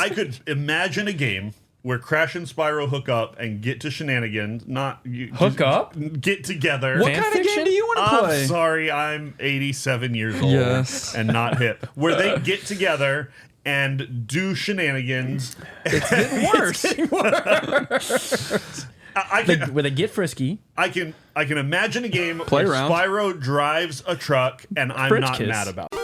I could imagine a game where Crash and Spyro hook up and get to shenanigans. Get together. What kind of game do you want to play? I'm sorry, I'm 87 years old and not hip. Where they get together and do shenanigans. It's getting worse. Where they get frisky. I can imagine a game Play where around. Spyro drives a truck and I'm French not kiss. mad about it.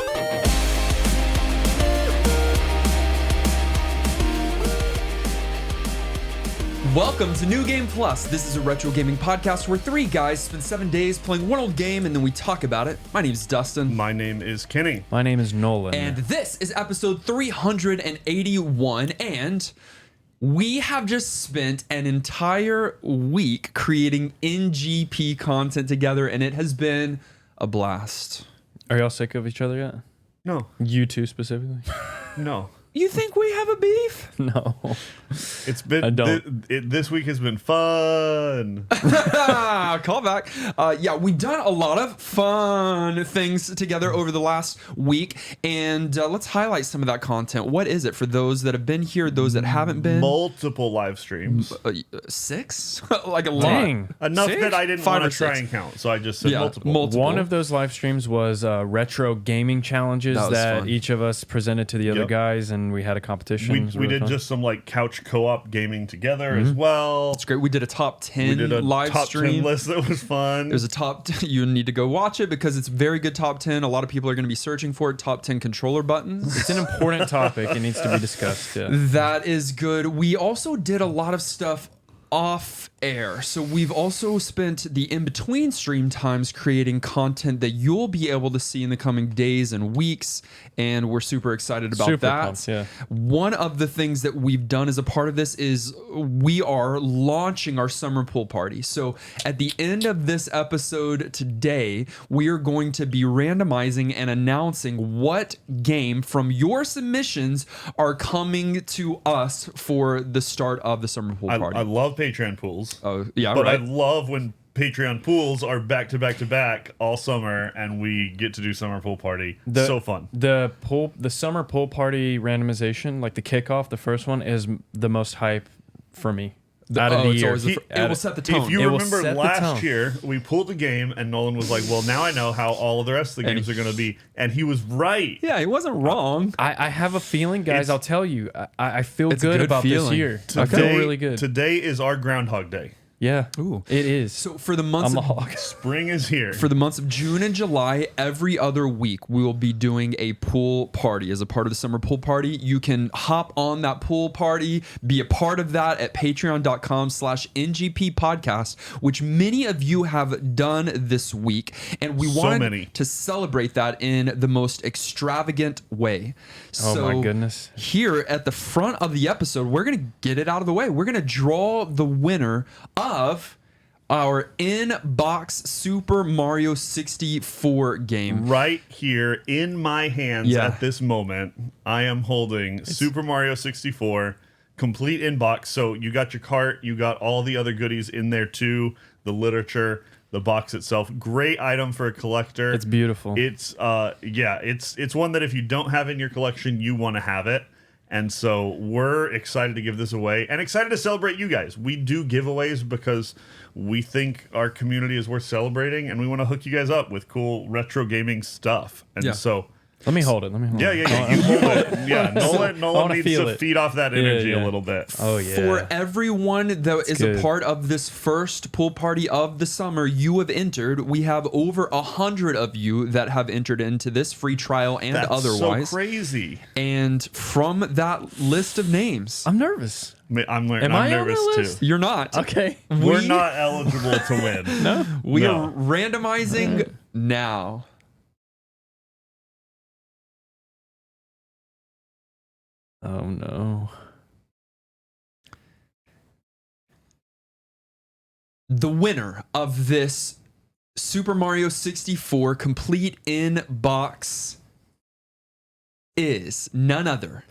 Welcome to New Game Plus. This is a retro gaming podcast where three guys spend 7 days playing one old game and then we talk about it. My name is Dustin. My name is Kenny. My name is Nolan. And this is episode 381. And we have just spent an entire week creating NGP content together, and it has been a blast. Are y'all sick of each other yet? No. You two specifically? No. You think we have a beef? No. It's been I don't. This week has been fun. Call back. Yeah, we've done a lot of fun things together over the last week, and let's highlight some of that content. What is it for those that have been here, those that haven't been? Multiple live streams. 6? Like a Dang. lot. Enough 6? that I didn't 5 want or to try 6. and count, so I just said Yeah, multiple. One of those live streams was retro gaming challenges That was that fun. each of us presented to the other Yep. guys, and we had a competition. It was We really did fun. just some like couch co-op gaming together as well. It's great. We did a top 10 We did a live top stream. 10 list that was fun. There's a top. You need to go watch it because it's a very good top 10. A lot of people are going to be searching for it. Top 10 controller buttons. It's an important topic. It needs to be discussed. Yeah. That is good. We also did a lot of stuff off air. So we've also spent the in-between stream times creating content that you'll be able to see in the coming days and weeks. And we're super excited about Super that. pumped, yeah. One of the things that we've done as a part of this is we are launching our summer pool party. So at the end of this episode today, we are going to be randomizing and announcing what game from your submissions are coming to us for the start of the summer pool party. I love Patreon pools. Oh, yeah, but right. I love when Patreon pools are back to back to back all summer and we get to do summer pool party. So fun. The summer pool party randomization, like the kickoff, the first one is the most hype for me. Out of the it's year. always it will set the tone. If you It will remember set the last tone. year, we pulled a game and Nolan was like, well, now I know how all of the rest of the games are going to be. And he was right. Yeah, he wasn't wrong. I have a feeling, guys. I'll tell you, I feel It's a good good about feeling. this year. I feel really good. Today is our Groundhog Day. Yeah. Ooh. It is. So for the months I'm a of hog. Spring is here. For the months of June and July, every other week, we will be doing a pool party as a part of the summer pool party. You can hop on that pool party, be a part of that at patreon.com/NGP podcast, which many of you have done this week. And we So wanted many. to celebrate that in the most extravagant way. Oh my goodness. Here at the front of the episode, we're going to get it out of the way. We're going to draw the winner of our in-box Super Mario 64 game. Right here in my hands Yeah. at this moment, I am holding Super Mario 64 complete inbox. So you got your cart, you got all the other goodies in there too, the literature, the box itself. Great item for a collector. It's beautiful. It's it's one that if you don't have it in your collection, you want to have it. And so we're excited to give this away and excited to celebrate you guys. We do giveaways because we think our community is worth celebrating and we want to hook you guys up with cool retro gaming stuff. And Yeah. so Let me hold it. yeah. You hold it. Yeah, Nolan wanna needs feel to it. feed off that energy Yeah. a little bit. Oh yeah. For everyone that is a good. part of this first pool party of the summer, you have entered. We have over 100 of you that have entered into this free trial and That's otherwise. so crazy. And from that list of names, I'm nervous. I'm Am I on nervous the too. list? you're not. Okay. We're not eligible to win. No. We No. are randomizing now. Oh no. The winner of this Super Mario 64 complete in box is none other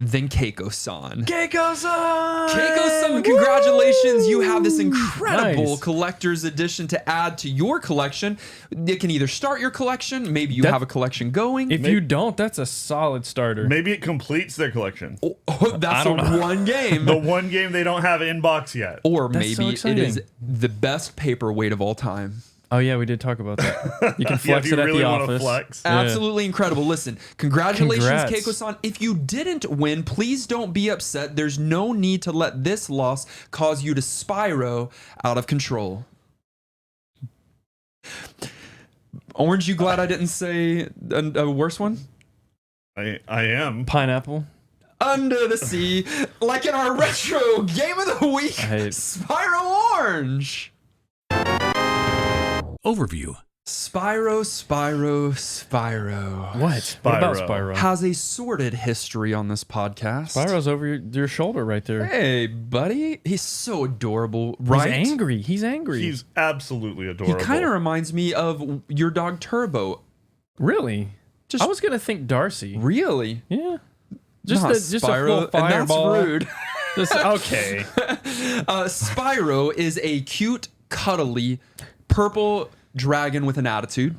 than Keiko-san. Keiko-san! Keiko-san, congratulations. You have this incredible Nice. collector's edition to add to your collection. It can either start your collection, maybe you have a collection going. If you don't, that's a solid starter. Maybe it completes their collection. That's one game. The one game they don't have in box yet. Or That's so maybe it is exciting. the best paperweight of all time. Oh, yeah, we did talk about that. You can Yeah, flex if you it at really the want to office. flex. Yeah. Absolutely incredible. Listen, congratulations, Congrats. Keiko-san. If you didn't win, please don't be upset. There's no need to let this loss cause you to Spyro out of control. Orange, you glad I didn't say a worse one? I am. Pineapple. Under the Sea, like in our retro game of the week, Spyro Orange. Overview. Spyro What? What about Spyro. Spyro? has a sordid history on this podcast. Spyro's over your shoulder right there. Hey, buddy. He's so adorable, right? He's angry. He's angry. He's absolutely He adorable. kind of reminds me of your dog Turbo. Really? Just I was gonna think Darcy. really. Yeah. Just Not a full Spyro, and fireball. that's rude. Okay. Spyro is a cute, cuddly, purple dragon with an attitude.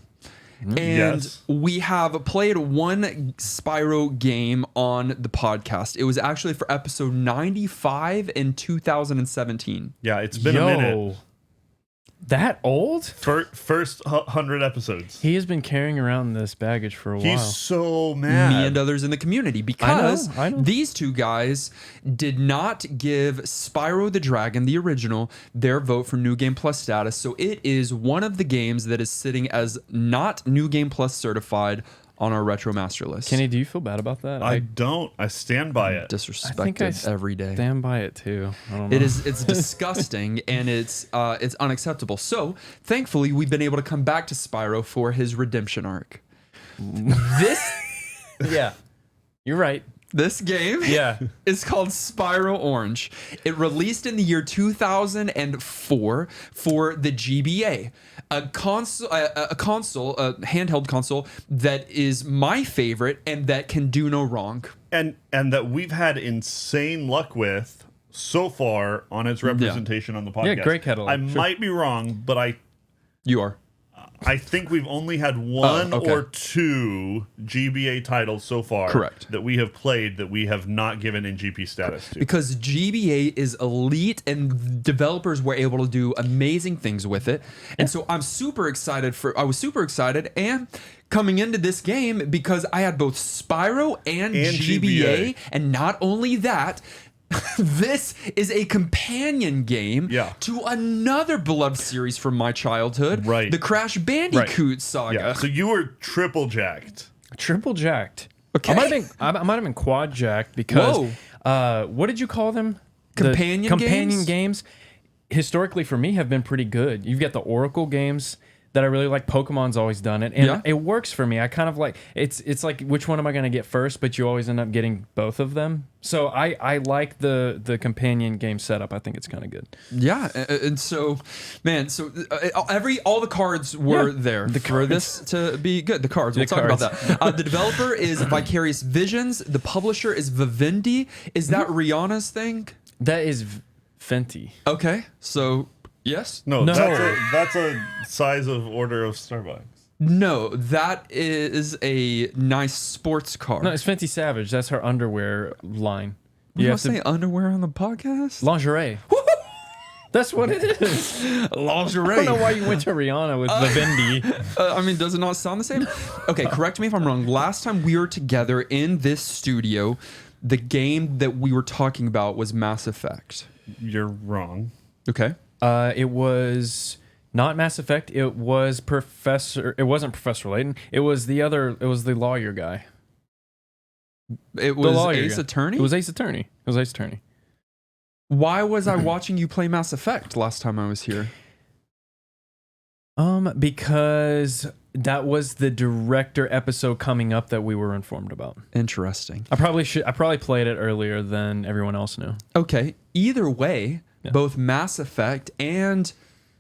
And Yes. we have played one Spyro game on the podcast. It was actually for episode 95 in 2017. Yeah, it's been a minute. Yo. That old? First 100 episodes. He has been carrying around this baggage for a while. He's so mad. Me and others in the community, because I know. these two guys did not give Spyro the Dragon, the original, their vote for New Game Plus status. So it is one of the games that is sitting as not New Game Plus certified on our Retro Master list. Kenny, do you feel bad about that? I don't. I stand by it. Disrespected every day. stand by it too. I don't know. It's disgusting and it's unacceptable. So thankfully we've been able to come back to Spyro for his redemption arc. This Yeah. You're right. This game Yeah. is called Spyro Orange. It released in the year 2004 for the GBA, a handheld console that is my favorite and that can do no wrong. And that we've had insane luck with so far on its representation on the podcast. Yeah, great catalog. I Sure. might be wrong, but You are. I think we've only had one okay. or two GBA titles so far Correct. that we have played that we have not given NGP status to. Because GBA is elite and developers were able to do amazing things with it. And so I was super excited and coming into this game because I had both Spyro and GBA. And not only that, this is a companion game to another beloved series from my childhood, Right. the Crash Bandicoot saga. Yeah, so you were triple jacked. Triple jacked. Okay. I might have been quad jacked because what did you call them? Companion Companion games? games historically for me have been pretty good. You've got the Oracle games that I really like. Pokemon's always done it, and it works for me. I kind of like it's like which one am I going to get first? But you always end up getting both of them. So I like the companion game setup. I think it's kind of good. Yeah, and so, man, all the cards were there for this to be good. The cards, we'll talk about that. The developer is Vicarious Visions. The publisher is Vivendi. Is that Rihanna's thing? That is Fenty. Okay, so yes, No. No. That's a size of order of Starbucks. no, that is a nice sports car. No, it's Fenty Savage. That's her underwear line. You You have have to say underwear on the podcast? lingerie. That's what it is. Lingerie. I don't know why you went to Rihanna with Vivendi. I mean, does it not sound the same? Okay, correct me if I'm wrong. Last time we were together in this studio, the game that we were talking about was Mass Effect. You're wrong. Okay. It was not Mass Effect. It was Professor. It wasn't Professor Layton. It was the other. It was the lawyer guy. It was lawyer Ace guy. Attorney? It was Ace Attorney. It was Ace Attorney. Why was I watching you play Mass Effect last time I was here? Because that was the director episode coming up that we were informed about. Interesting. I probably played it earlier than everyone else knew. Okay. Either way, both Mass Effect and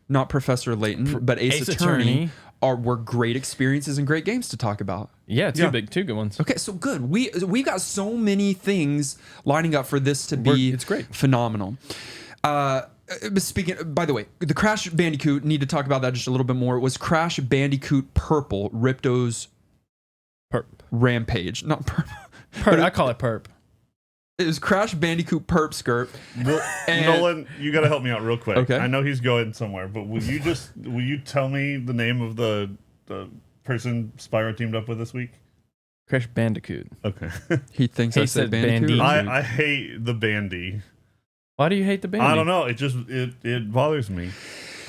not Professor Layton, but Ace Attorney were great experiences and great games to talk about. Yeah, two good ones. Okay, so good. We got so many things lining up for this to be It's great. Phenomenal. Speaking, by the way, the Crash Bandicoot, need to talk about that just a little bit more. It was Crash Bandicoot Purple, Ripto's Perp. Rampage. Not Purple. I call it perp. It was Crash Bandicoot Perp Skirt. Nolan, you got to help me out real quick. Okay. I know he's going somewhere, but will you tell me the name of the person Spyro teamed up with this week? Crash Bandicoot. Okay. He thinks He I said said Bandicoot. Bandicoot. I hate the bandy. Why do you hate the Bandy? I don't know. It just it bothers me.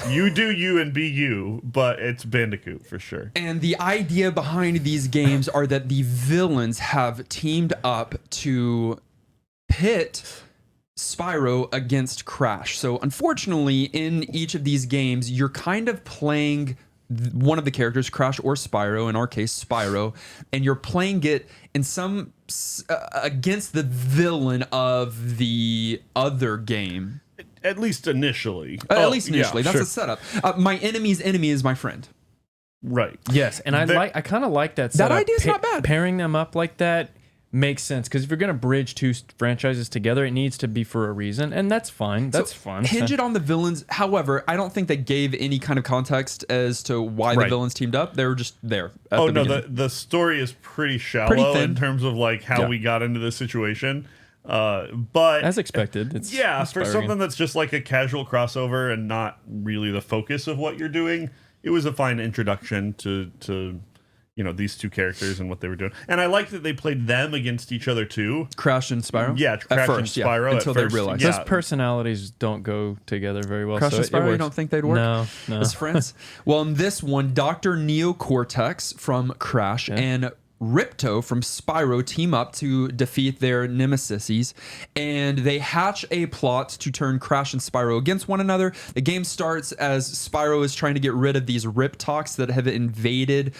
You do you and be you, but it's Bandicoot for sure. And the idea behind these games are that the villains have teamed up to pit Spyro against Crash. So unfortunately, in each of these games, you're kind of playing one of the characters, Crash or Spyro, in our case, Spyro, and you're playing it in some against the villain of the other game. At least initially. At least initially. Yeah, That's sure. the setup. My enemy's enemy is my friend. Right. Yes, and I kind of like that setup. That idea's not bad. Pairing them up like that makes sense, because if you're going to bridge two franchises together, it needs to be for a reason, and that's fine. That's fun. Hinge it on the villains. However, I don't think they gave any kind of context as to why the villains teamed up. They were just there. Oh no, the story is pretty shallow thin. in terms of like how we got into this situation. But as expected, it's for inspiring. something that's just like a casual crossover and not really the focus of what you're doing, it was a fine introduction to these two characters and what they were doing. And I like that they played them against each other too. Crash and Spyro? Yeah, Crash and Spyro. until they realized. Those personalities don't go together very well. Crash so and it Spyro, you works. don't think they'd work? No. As friends? Well, in this one, Dr. Neo Cortex from Crash and Ripto from Spyro team up to defeat their nemesises, and they hatch a plot to turn Crash and Spyro against one another. The game starts as Spyro is trying to get rid of these Riptocs that have invaded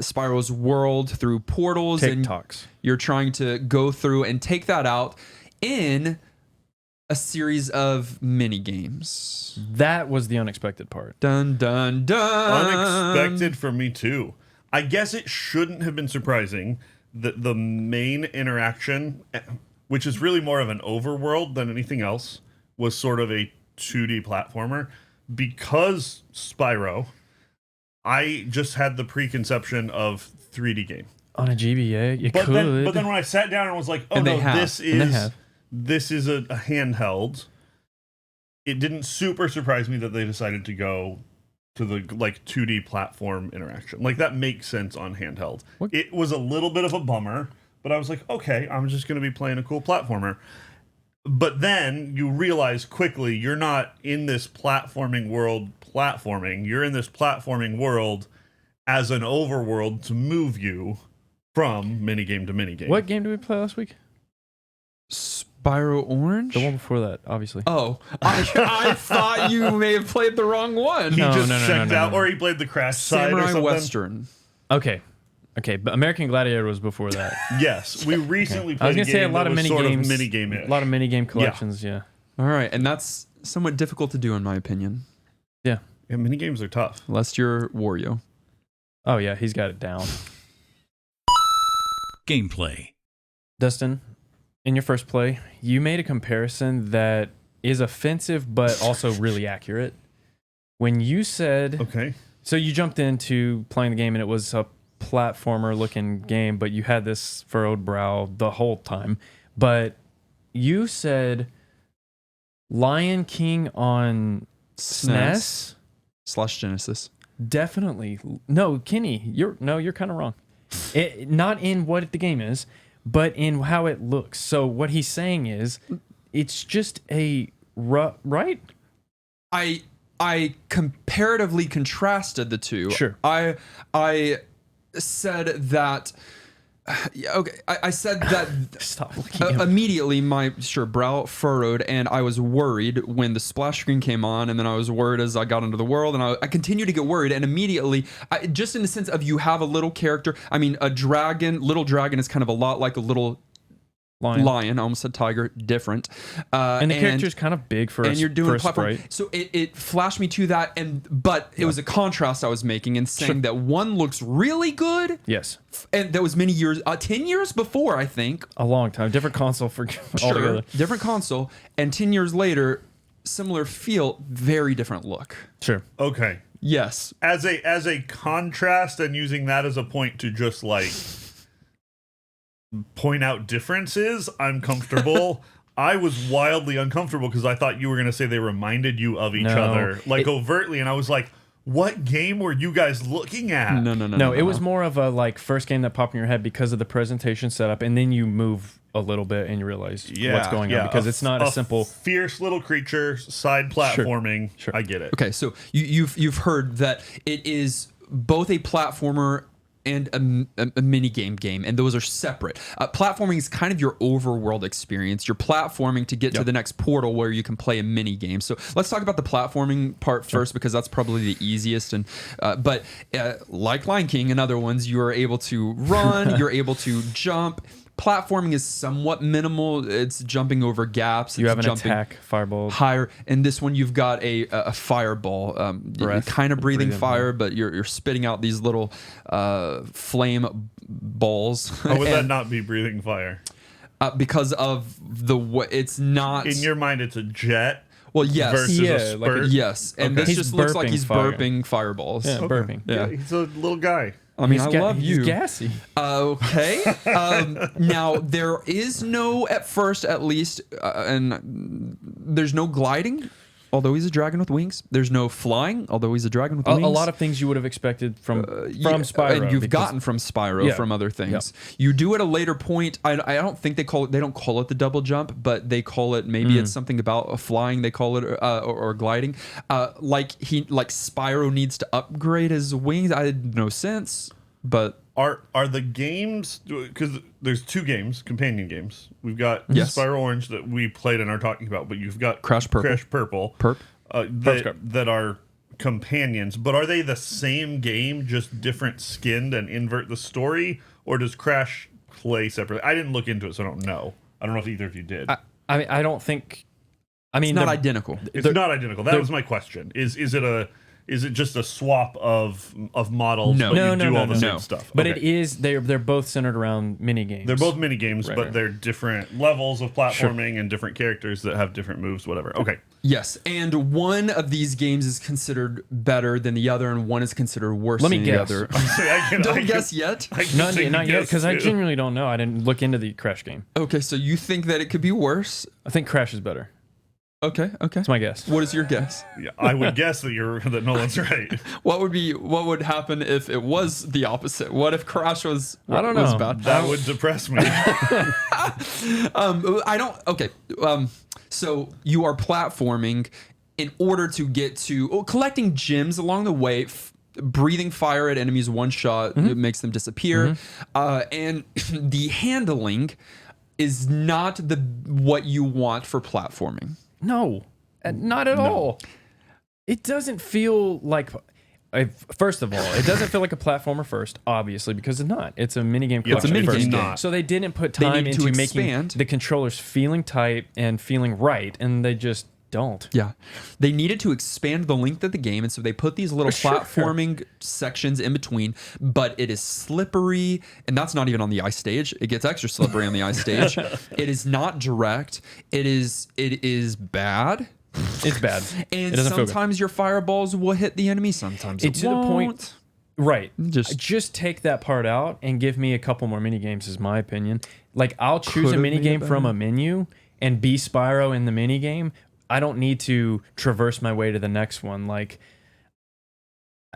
Spyro's world through portals, and you're trying to go through and take that out in a series of mini games. That was the unexpected part. Dun dun dun. Unexpected for me too. I guess it shouldn't have been surprising that the main interaction, which is really more of an overworld than anything else, was sort of a 2D platformer. Because Spyro, I just had the preconception of 3D game. On a GBA, you But could. then when I sat down and was like, oh And no, they have. this is a handheld. It didn't super surprise me that they decided to go to the like 2D platform interaction. Like that makes sense on handheld. What? It was a little bit of a bummer, but I was like, okay, I'm just going to be playing a cool platformer. But then you realize quickly you're not in this platforming world platforming. You're in this platforming world as an overworld to move you from minigame to minigame. What game did we play last week? Spyro Orange? The one before that, obviously. Oh, I thought you may have played the wrong one. He No, just no, no, checked no, no, out, no. or he played the Crash side or Samurai something. Western. Okay, but American Gladiator was before that. Yes, we recently I was played gonna say a lot that of was mini sort games. of minigame-ish. A lot of mini game collections. Yeah. All right, and that's somewhat difficult to do in my opinion, Yeah. Yeah, minigames are tough. unless you're Wario. Oh yeah, he's got it down. Gameplay. Dustin, in your first play, you made a comparison that is offensive but also really accurate. When you said, Okay. so you jumped into playing the game and it was a platformer looking game, but you had this furrowed brow the whole time. But you said Lion King on SNES? / Genesis. Definitely. No, Kenny, you're kind of wrong. Not in what the game is, but in how it looks. So what he's saying is, it's just a right. I comparatively contrasted the two. Sure. I said that. Okay, I said that. Stop looking. Immediately, my brow furrowed, and I was worried when the splash screen came on, and then I was worried as I got into the world, and I continued to get worried, and immediately, just in the sense of you have a little character. I mean, little dragon is kind of a lot like a little Lion. I almost said tiger. Different. And the character's kind of big for and you're doing a platform. sprite. So it flashed me to that, but it was a contrast I was making and saying that one looks really good. Yes. And that was many years, 10 years before, I think. A long time. Different console for altogether. Different console. And 10 years later, similar feel, very different look. Sure. Okay. Yes. As a contrast and using that as a point to just like point out differences, I'm comfortable. I was wildly uncomfortable because I thought you were going to say they reminded you of each other, like overtly, and I was like, what game were you guys looking at? No, it was more of a like first game that popped in your head because of the presentation setup, and then you move a little bit and you realize what's going on because it's not a simple fierce little creature side platforming. Sure. I get it. Okay, so you've heard that it is both a platformer and a mini game, and those are separate. Platforming is kind of your overworld experience. You're platforming to get to the next portal where you can play a mini game. So let's talk about the platforming part first, because that's probably the easiest. And but like Lion King and other ones, you are able to run, you're able to jump. Platforming is somewhat minimal. It's jumping over gaps. You have an jumping attack fireball higher. In this one, you've got a fireball. You're kind of breathing fire, but you're spitting out these little flame balls. How would that not be breathing fire? Because of the way it's not. In your mind, it's a jet. Well, yes. Versus a spurt. Yes. And this just looks like he's burping fireballs. Yeah, burping. Yeah, he's a little guy. I mean, I love you. He's gassy. Okay. Now, there is no, at first at least, and there's no gliding, although he's a dragon with wings. There's no flying, although he's a dragon with wings. A lot of things you would have expected from Spyro. And you've gotten from Spyro from other things. You do at a later point. I don't think they don't call it the double jump, but they call it, maybe it's something about flying. They call it or gliding. Like Spyro needs to upgrade his wings. I had no sense, but are the games, because there's two games, companion games. We've got Spyro Orange that we played and are talking about, but you've got Crash Purple. That are companions. But are they the same game, just different skinned and invert the story, or does Crash play separately? I didn't look into it, so I don't know. I don't know if either of you did. I mean, I don't think. I mean, it's not identical. It's not identical. That was my question. Is it just a swap of models? No. But you do all the same stuff. But it is they're both centered around mini games. They're both mini games, but they're different levels of platforming and different characters that have different moves, whatever. Okay. Yes, and one of these games is considered better than the other, and one is considered worse than the other. Don't guess yet. Not yet, because I genuinely don't know. I didn't look into the Crash game. Okay, so you think that it could be worse? I think Crash is better. Okay. That's my guess. What is your guess? Yeah, I would guess that Nolan's right. What would happen if it was the opposite? What if Crash was I don't know. bad? That would depress me. I don't. Okay. So you are platforming in order to get to collecting gems along the way. Breathing fire at enemies one shot it makes them disappear, and the handling is not what you want for platforming. No, not at all. It doesn't feel like. First of all, it doesn't feel like a platformer first, obviously, because it's not. It's a minigame. It's a minigame game. So they didn't put time into making the controllers feeling tight and feeling right, and they just don't. Yeah. They needed to expand the length of the game, and so they put these little platforming sections in between, but it is slippery, and that's not even on the ice stage. It gets extra slippery on the ice stage. It is not direct. It is bad. It's bad. And sometimes your fireballs will hit the enemy, sometimes it won't. To the point. Right. Just take that part out and give me a couple more mini games, is my opinion. Like, I'll choose a mini game from a menu and be Spyro in the mini game. I don't need to traverse my way to the next one. Like,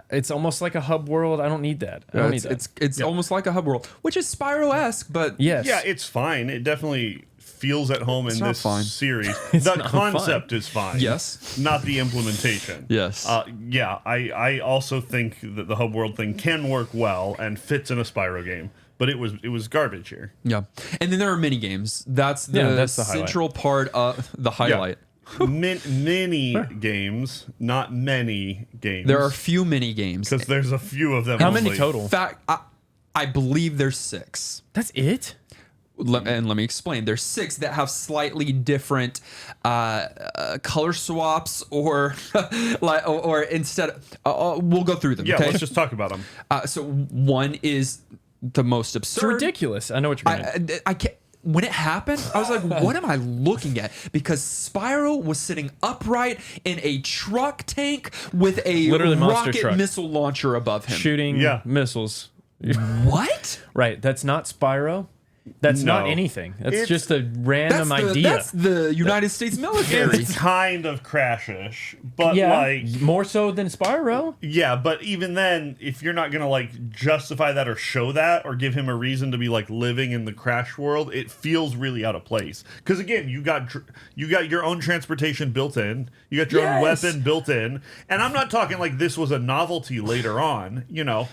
it's almost like a hub world. I don't need that. It's almost like a hub world, which is Spyro-esque, but yes. Yeah, it's fine. It definitely feels at home in this series. It's the not concept fun. is fine. Yes. Not the implementation. Yes. I also think that the hub world thing can work well and fits in a Spyro game. But it was garbage here. Yeah. And then there are mini games. That's the central part of the highlight. Yeah. Mini games, not many games. There are a few mini games because there's a few of them. How many total? In fact, I believe there's 6. That's it. and let me explain. There's 6 that have slightly different color swaps, or or instead, we'll go through them. Yeah, okay? let's just talk about them. So one is the most absurd. It's ridiculous. I know what you're meaning. I can't. When it happened, I was like, what am I looking at? Because Spyro was sitting upright in a truck tank with a Literally monster rocket truck. missile launcher above him. Shooting missiles. What? Right. That's not Spyro. That's not anything. That's just a random idea. That's the United States military. It's kind of Crash-ish, but yeah, like more so than Spyro. yeah, but even then, if you're not gonna like justify that or show that or give him a reason to be like living in the Crash world, it feels really out of place. Because again, you got your own transportation built in, you got your own weapon built in, and I'm not talking like this was a novelty later on. You know,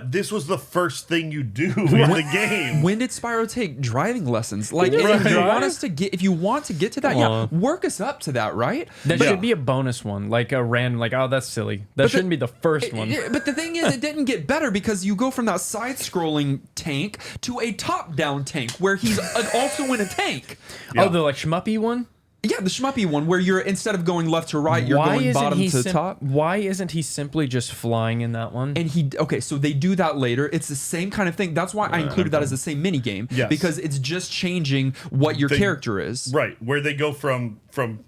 this was the first thing you do in the game. When did Spyro take driving lessons? Like, didn't if you drive? want us to get, if you want to get to that, yeah, work us up to that, right? That should be a bonus one, like a random, like, oh, that's silly. That shouldn't be the first one. But the thing is, it didn't get better because you go from that side-scrolling tank to a top-down tank where he's also in a tank. Yeah. Oh, the like shmuppy one. Yeah, the shmuppy one where you're, instead of going left to right, you're going bottom to top. Why isn't he simply just flying in that one? And okay, so they do that later. It's the same kind of thing. That's why I included that as the same mini game. Yes. Because it's just changing what your character is. Right, where they go from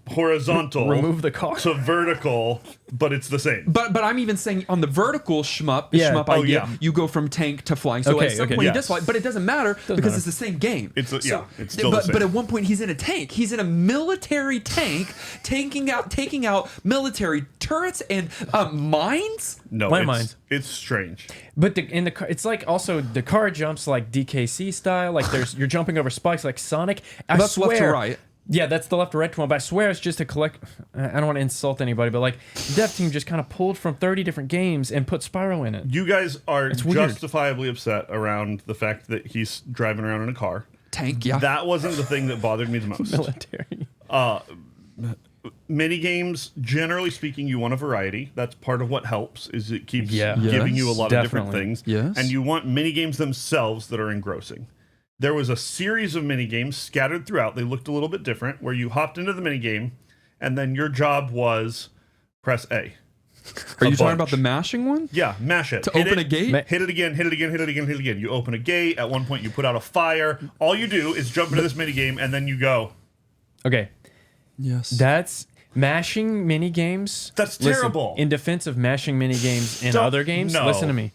horizontal Remove the car to vertical, but it's the same. But I'm even saying on the vertical shmup idea, you go from tank to flying. So Okay, at some okay. point Yes. he does fly, but it doesn't matter because matter. it's the same game. It's still the same. But at one point he's in a tank. He's in a military tank, taking out military turrets and mines. No, My mind. It's strange. But in the car, it's like also the car jumps like DKC style. Like you're jumping over spikes like Sonic. That's left to right. Yeah, that's the left to right one. But I swear it's just a collect. I don't want to insult anybody, but like Dev Team just kind of pulled from 30 different games and put Spyro in it. You guys are weird. justifiably upset around the fact that he's driving around in a car. Tank, yeah. That wasn't the thing that bothered me the most. Military. Mini games, generally speaking, you want a variety. That's part of what helps. Is it keeps Yeah. giving you a Yes, lot of different definitely. things. Yes. And you want mini games themselves that are engrossing. There was a series of mini games scattered throughout. They looked a little bit different, where you hopped into the mini game, and then your job was press A. Are you talking bunch. about the mashing one? Yeah, mash it. To Hit open it, a gate? Hit it again, hit it again, hit it again, hit it again, hit it again. You open a gate. At one point, you put out a fire. All you do is jump into this mini game, and then you go. Okay, Yes. that's mashing mini games. That's Listen, terrible. in defense of mashing mini games in Don't- other games, no. listen to me.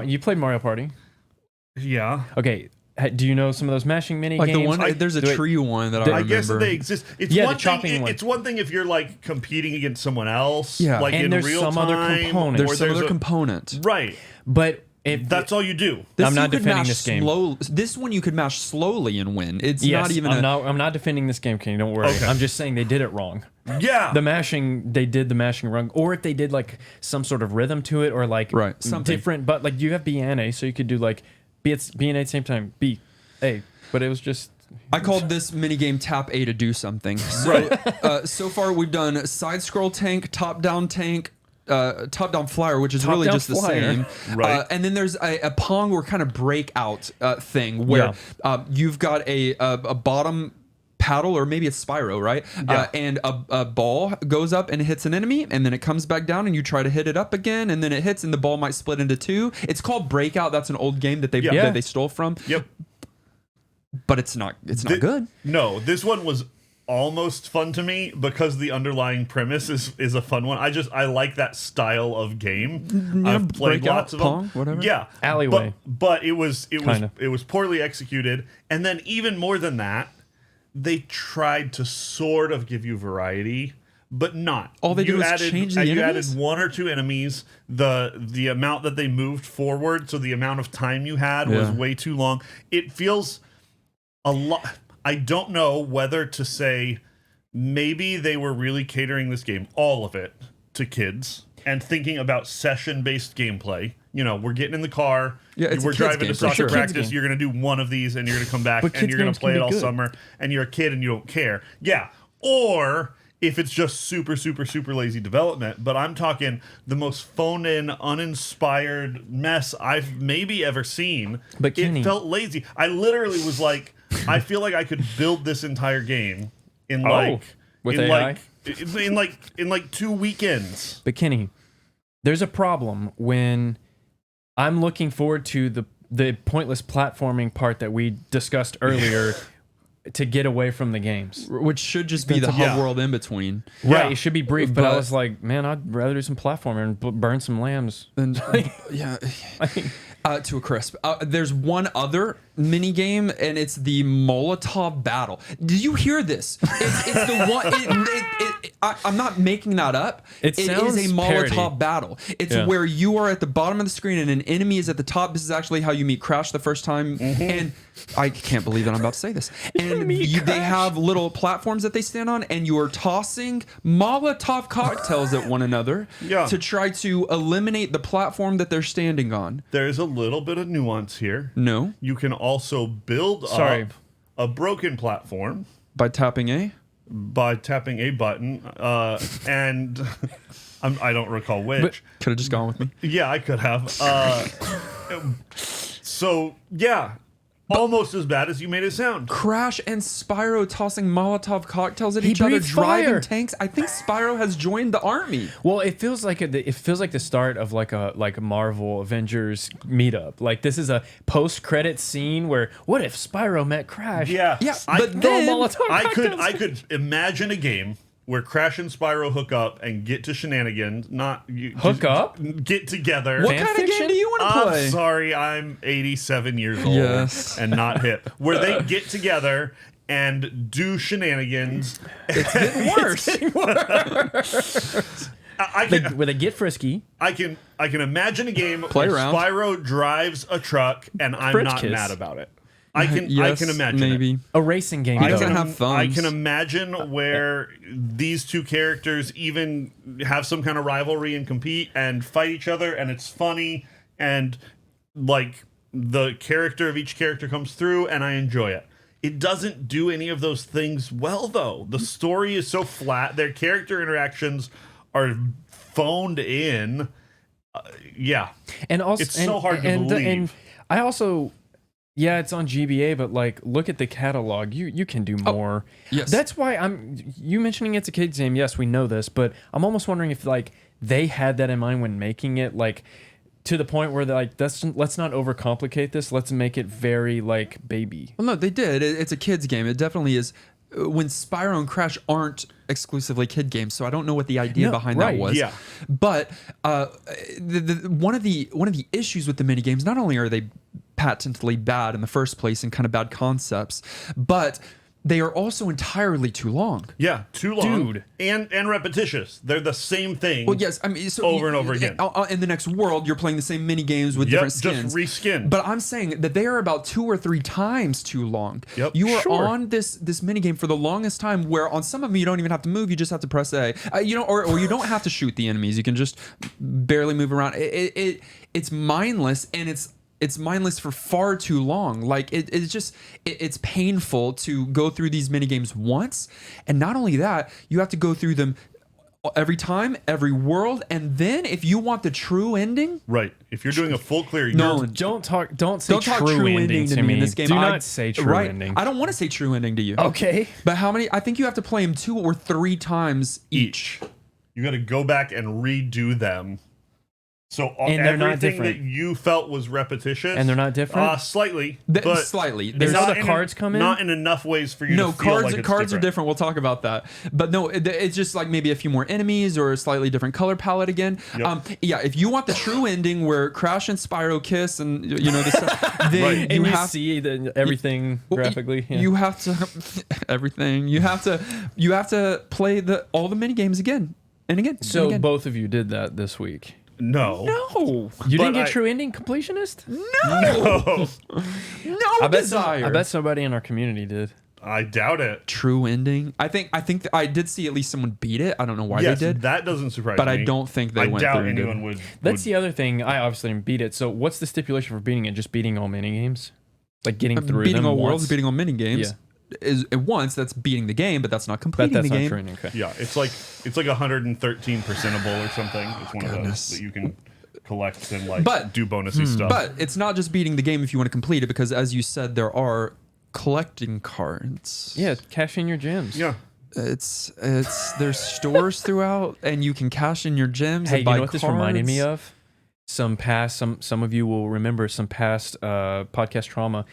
You played Mario Party. Yeah. Okay, do you know some of those mashing mini Like games? the one, there's a do it- tree one that I I remember. I guess that they exist. It's Yeah, the one chopping thing. one. It's one thing if you're like competing against someone else. Yeah. Like And in there's real some other time, component. or There's some other a- component. Right. But if That's all you do. This I'm not you could defending mash this game. This one you could mash slowly and win. It's yes, not even I'm not defending this game, Kenny. Don't worry. Okay. I'm just saying they did it wrong. Yeah. They did the mashing wrong, or if they did like some sort of rhythm to it, or like Right, something. different. But like you have B and A, so you could do like B and A at the same time. B, A, but it was just. I called this minigame tap A to do something. So, so far we've done side scroll tank, top down tank, top down flyer, which is really Top-down just the flyer. same. Right. And then there's a Pong or kind of breakout thing where you've got a bottom paddle, or maybe it's Spyro, right? Yeah. And a ball goes up and hits an enemy, and then it comes back down, and you try to hit it up again, and then it hits, and the ball might split into two. It's called Breakout. That's an old game that they stole from. Yep. But it's not good. No, this one was almost fun to me because the underlying premise is a fun one. I like that style of game. I've played Breakout, lots of Pong, them. whatever. Yeah, Alleyway. But it was Kinda. poorly executed, and then even more than that, they tried to sort of give you variety. But not. All they do is change the you enemies? added one or two enemies. The amount that they moved forward, so the amount of time you had was way too long. It feels a lot. I don't know whether to say maybe they were really catering this game, all of it, to kids and thinking about session-based gameplay. You know, we're getting in the car. Yeah, it's a we're kids driving game to for soccer sure. practice. Kids game. You're going to do one of these, and you're going to come back, But and kids you're going games to play can it be all good. summer, and you're a kid and you don't care. Yeah. Or if it's just super, super, super lazy development, but I'm talking the most phoned-in, uninspired mess I've maybe ever seen. But Kenny- it felt lazy. I literally was like, I feel like I could build this entire game in with AI? in like 2 weekends. But Kenny, there's a problem when I'm looking forward to the pointless platforming part that we discussed earlier to get away from the games. Which should just be the hub world in between. Right, it should be brief, but I was like, man, I'd rather do some platforming and burn some lambs. And yeah, to a crisp. There's one other mini game, and it's the Molotov battle. Did you hear this? It's the one. I'm not making that up. It sounds is a Molotov parody. battle. It's where you are at the bottom of the screen and an enemy is at the top. This is actually how you meet Crash the first time. And I can't believe that I'm about to say this. And they have little platforms that they stand on, and you are tossing Molotov cocktails at one another to try to eliminate the platform that they're standing on. There's a little bit of nuance here. No. You can also build up a broken platform By tapping A? By tapping a button, and I don't recall which. Could have just gone with me. Yeah, I could have. So, yeah. Almost as bad as you made it sound. Crash and Spyro tossing Molotov cocktails at each other, breathes fire. driving tanks. I think Spyro has joined the army. Well, it feels like the start of like a Marvel Avengers meetup. Like this is a post-credit scene where what if Spyro met Crash? Yeah, but then I could imagine a game where Crash and Spyro hook up and get to shenanigans. Get together. What kind of game do you want to play? I'm sorry, I'm 87 years old and not hip. Where they get together and do shenanigans. It's getting worse. Where they get frisky. I can imagine a game Play where around. Spyro drives a truck and I'm French not kiss. mad about it. I can imagine maybe. it. A racing game. He's though. gonna have thumbs. I can imagine where these two characters even have some kind of rivalry and compete and fight each other, and it's funny, and like the character of each character comes through, and I enjoy it. It doesn't do any of those things well, though. The story is so flat. Their character interactions are phoned in. And also, it's so hard to believe. And I also. Yeah, it's on GBA, but like, look at the catalog. You can do more. Yes. That's why you mentioning it's a kid's game. Yes, we know this, but I'm almost wondering if like they had that in mind when making it, like to the point where they're like, let's not overcomplicate this. Let's make it very like baby. Well, no, they did. It's a kid's game. It definitely is. When Spyro and Crash exclusively kid games, so I don't know what the idea behind that was. Yeah. But one of the issues with the mini games, not only are they patently bad in the first place and kind of bad concepts, but they are also entirely too long. Yeah, too long. Dude. And repetitious. They're the same thing. Well, yes, I mean, so over and over again. In the next world, you're playing the same mini games with different skins. Just reskin. But I'm saying that they are about 2 or 3 times too long. Yep. You are on this mini game for the longest time, where on some of them you don't even have to move; you just have to press A. Or you don't have to shoot the enemies; you can just barely move around. It's mindless, and it's mindless for far too long. Like it's painful to go through these mini games once, and not only that, you have to go through them every time, every world, and then if you want the true ending, right? If you're doing a full clear, Nolan, Don't say true ending to me in this game. Do not say true ending. I don't want to say true ending to you. Okay. But how many? I think you have to play them 2 or 3 times each. You got to go back and redo them. So And they're not everything different. that you felt was repetitious, And they're not different? slightly, but Slightly. Is that how the cards come in? Not in enough ways for you No, to feel cards like it's cards are different. different. We'll talk about that. But no, it's just like maybe a few more enemies or a slightly different color palette again. Yep. If you want the true ending where Crash and Spyro kiss and this stuff, then Right. And you have see everything graphically. Yeah. You have to everything. You have to play all the mini games again and again. So and again. both of you did that this week. No. No. You didn't But get true ending completionist? No. No desire. I bet somebody in our community did. I doubt it. True ending. I think I did see at least someone beat it. I don't know why Yes, they did. that doesn't surprise But me. I don't think they I went doubt through and did. anyone would. That's the other thing. I obviously didn't beat it. So what's the stipulation for beating it? Just beating all mini games? Like getting through beating them all once? worlds, beating all mini games. Is once that's beating the game, but that's not But completing that's the not game. true ending. Okay. Yeah, it's like 113%able or something. It's one of Goodness. those that you can collect and But- do bonusy stuff. But it's not just beating the game if you want to complete it, because as you said, there are collecting cards. Yeah, cash in your gems. Yeah. It's there's stores throughout, and you can cash in your gems. Hey, and you buy know what this reminded me cards. of? Some of you will remember some past podcast trauma.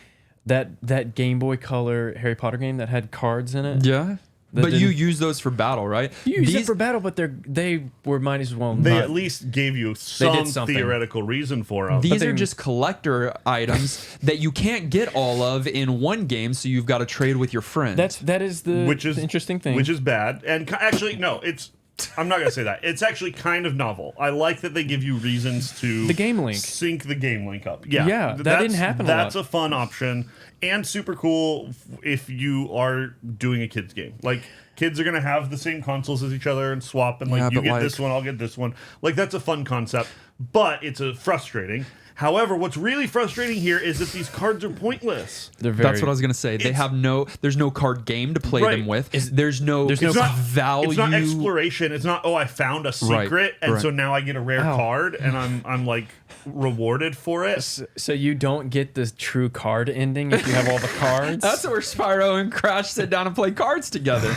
That Game Boy Color Harry Potter game that had cards in it. Yeah. That But you didn't- use those for battle, right? You use it for battle, but they were might as well They not. at least gave you some something. theoretical reason for them. These they- are just collector items that you can't get all of in one game, so you've got to trade with your friends. that is the interesting thing. Which is bad. And actually, no, I'm not going to say that. It's actually kind of novel. I like that they give you reasons to The game link. sync the game link up. Yeah. Yeah, that didn't happen a That's lot. a fun option and super cool if you are doing a kids game. Like, kids are going to have the same consoles as each other and swap, and Yeah, like, you but get like- this one, I'll get this one. Like, that's a fun concept, but it's frustrating. However, what's really frustrating here is that these cards are pointless. They're very, That's what I was gonna say. They It's- have there's no card game to play Right. them with. There's no It's not value. It's not exploration. It's not, I found a secret, and so now I get a rare Ow. card, and I'm like rewarded for it. So you don't get the true card ending if you have all the cards. That's where Spyro and Crash sit down and play cards together.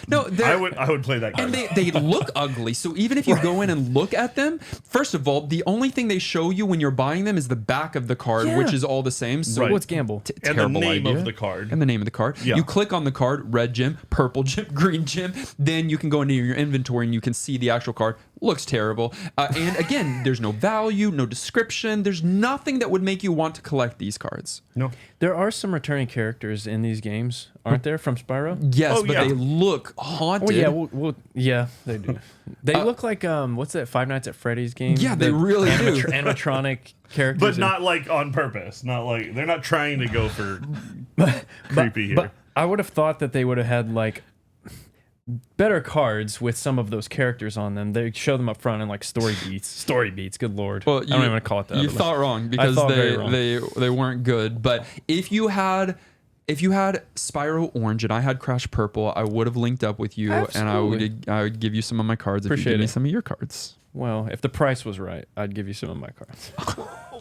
No, they're- I would play that card. and they look ugly. So even if you go in and look at them, first of all, the only thing they show you when you're buying them is the back of the card, Yeah. which is all the same. So Right. What's gamble? and the terrible name idea. of the card. And the name of the card. Yeah. You click on the card, red gem, purple gem, green gem. Then you can go into your inventory and you can see the actual card. Looks terrible. And again, there's no value, no description. There's nothing that would make you want to collect these cards. No. There are some returning characters in these games, aren't there, from Spyro? Yes, Oh, but yeah. they look haunted. Oh yeah, yeah, they do. They look like what's that Five Nights at Freddy's game? Yeah, they really do. Animatronic characters, But not like on purpose. Not like they're not trying to go for creepy here. But I would have thought that they would have had like better cards with some of those characters on them. They show them up front in like story beats. Story beats. Good lord. Well, I don't even want to call it that. You but, thought wrong because thought very wrong. they weren't good. But if you had Spyro Orange and I had Crash Purple, I would have linked up with you Absolutely. and I would give you some of my cards if you Appreciate give me it. some of your cards. well, if the price was right, I'd give you some of my cards.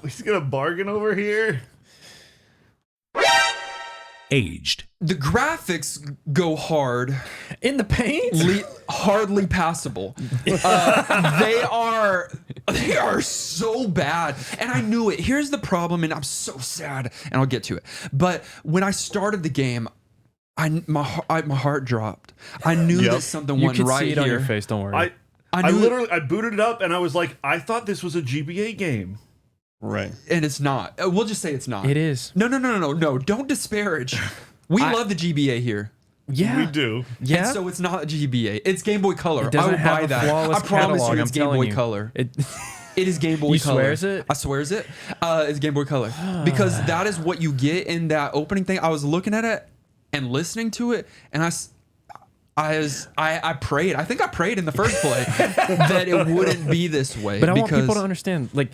He's gonna bargain over here. Aged. The graphics go hard, In the paint? hardly passable. They are so bad, and I knew it. Here's the problem, and I'm so sad, and I'll get to it. But when I started the game, my heart dropped. I knew Yep. that something You went can right see it here. on your face. Don't worry. I knew literally I booted it up and I was like, I thought this was a GBA game. right. and it's not. We'll just say it's not. It is. No. Don't disparage. We love the GBA here. Yeah. We do. Yeah. And so it's not a GBA. It's Game Boy Color. It doesn't I will have buy a that. flawless I promise catalog, you, it's I'm Game telling Boy you. Color. It, It is Game Boy You Color. swears it? I swears it. It's Game Boy Color because that is what you get in that opening thing. I was looking at it and listening to it, and I prayed. I think I prayed in the first play that it wouldn't be this way. But I want because people to understand, like,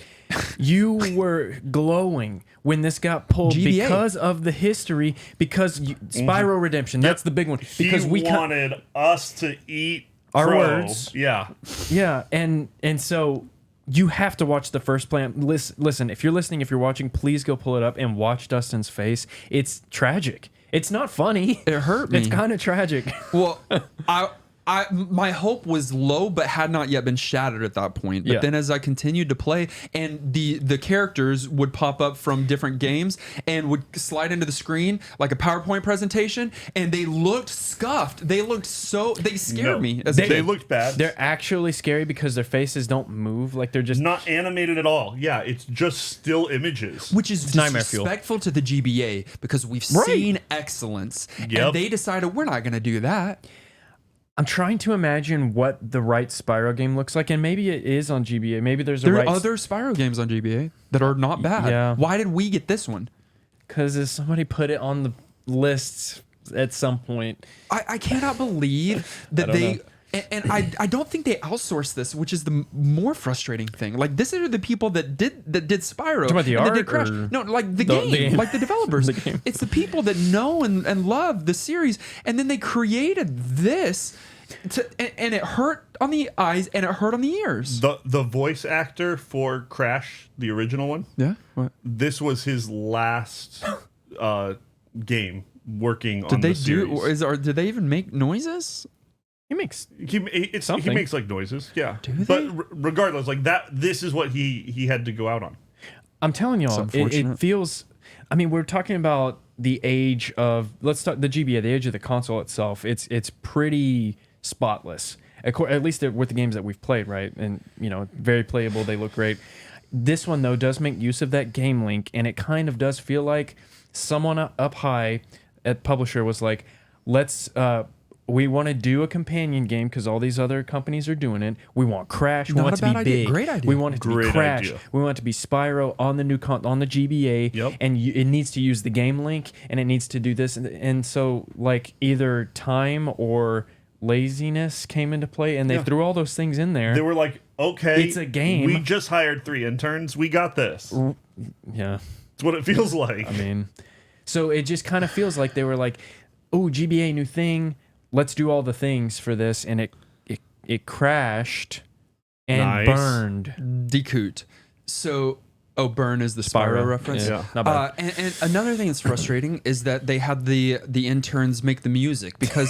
you were glowing when this got pulled GBA. because of the history, because Spyro Redemption, that's the big one. Because he we wanted us to eat Our crow. words. Yeah. yeah, and so you have to watch the first play. Listen, if you're listening, if you're watching, please go pull it up and watch Dustin's face. It's tragic. It's not funny. It hurt me. It's kind of tragic. Well, my hope was low, but had not yet been shattered at that point. But Yeah. then, as I continued to play, and the characters would pop up from different games and would slide into the screen like a PowerPoint presentation, and they looked scuffed. They scared me. As a They kid. looked bad. They're actually scary because their faces don't move. Like they're just not animated at all. Yeah, it's just still images. Which is nightmare fuel. disrespectful to the GBA because we've seen excellence, Yep. and they decided we're not going to do that. I'm trying to imagine what the right Spyro game looks like, and maybe it is on GBA. Maybe there's a There right are other Spyro games on GBA that are not bad. Yeah. Why did we get this one? because somebody put it on the lists at some point. I cannot believe that I don't they. know. And I don't think they outsourced this, which is the more frustrating thing. Like, this are the people that did Spyro. Talking about the and that art did Crash. or No, like the the game, game? like the developers. The game. It's the people that know and love the series, and then they created this, and it hurt on the eyes and it hurt on the ears. The voice actor for Crash, the original one, Yeah. What? this was his last game working Did on they the series. did they even make noises? He makes He something. makes like noises, yeah. Do But they? Regardless, like that, this is what he had to go out on. I'm telling y'all, it unfortunate. feels. I mean, we're talking about the age of let's talk the GBA, the age of the console itself. It's pretty spotless, at least with the games that we've played, right? And very playable. They look great. This one though does make use of that game link, and it kind of does feel like someone up high at publisher was like, let's. We want to do a companion game because all these other companies are doing it. We want Crash. We Not want a it to be bad idea. big. Great idea. We want it to be Great Crash. idea. We want it to be Spyro on the on the GBA. Yep. And it needs to use the game link, and it needs to do this. And so, like, either time or laziness came into play, and they threw all those things in there. They were like, okay, It's a game. We just hired 3 interns. We got this. Yeah. It's what it feels like. I mean, so it just kind of feels like they were like, oh, GBA, new thing. Let's do all the things for this. And it crashed and Nice. burned. Decoot. So, burn is the Spyro reference. Yeah. Not bad. And another thing that's frustrating is that they had the interns make the music because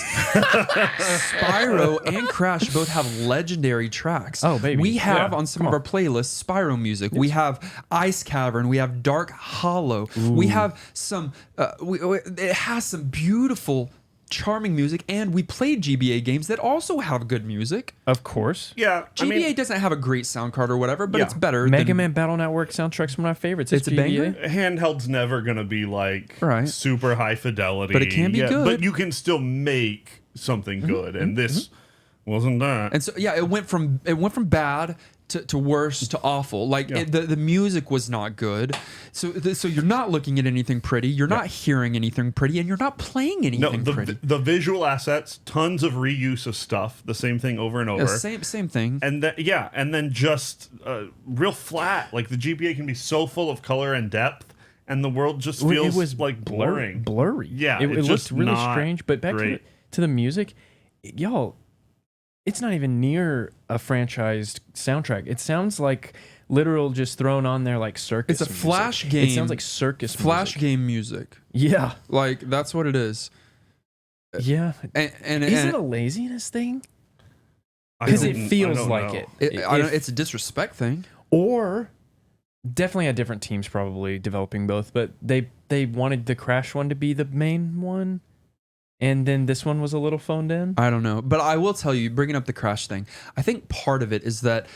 Spyro and Crash both have legendary tracks. Oh, baby. We have Yeah. on some of our playlists Spyro music. We have Ice Cavern. We have Dark Hollow. We have some. It has some beautiful, charming music, and we played GBA games that also have good music. Of course. Yeah. GBA doesn't have a great sound card or whatever, but Yeah. it's better. Mega than, Man Battle Network soundtrack's one of my favorites. It's a GBA. banger? Handheld's never going to be like Right. super high fidelity. But it can be good. But you can still make something good. And this wasn't that. And so it went from bad to worse to awful. Like the music was not good. So you're not looking at anything pretty. You're not hearing anything pretty, and you're not playing anything pretty. the visual assets, tons of reuse of stuff, the same thing over and over. Same thing. And then just real flat. Like the GBA can be so full of color and depth, and the world just feels it was like blurring. Blurry. Yeah, It it's looked just really not strange. But back great. to the music, y'all, it's not even near a franchised soundtrack. It sounds like literal just thrown on there like circus. It's a music. flash It game. sounds like circus Flash music. game music. Yeah. Like that's what it is. Yeah. And Is it a laziness thing? I Because don't- it I feels don't like know. it's a disrespect thing. Or definitely had different teams probably developing both, but they wanted the Crash one to be the main one, and then this one was a little phoned in. I don't know, but I will tell you, bringing up the Crash thing, I think part of it is that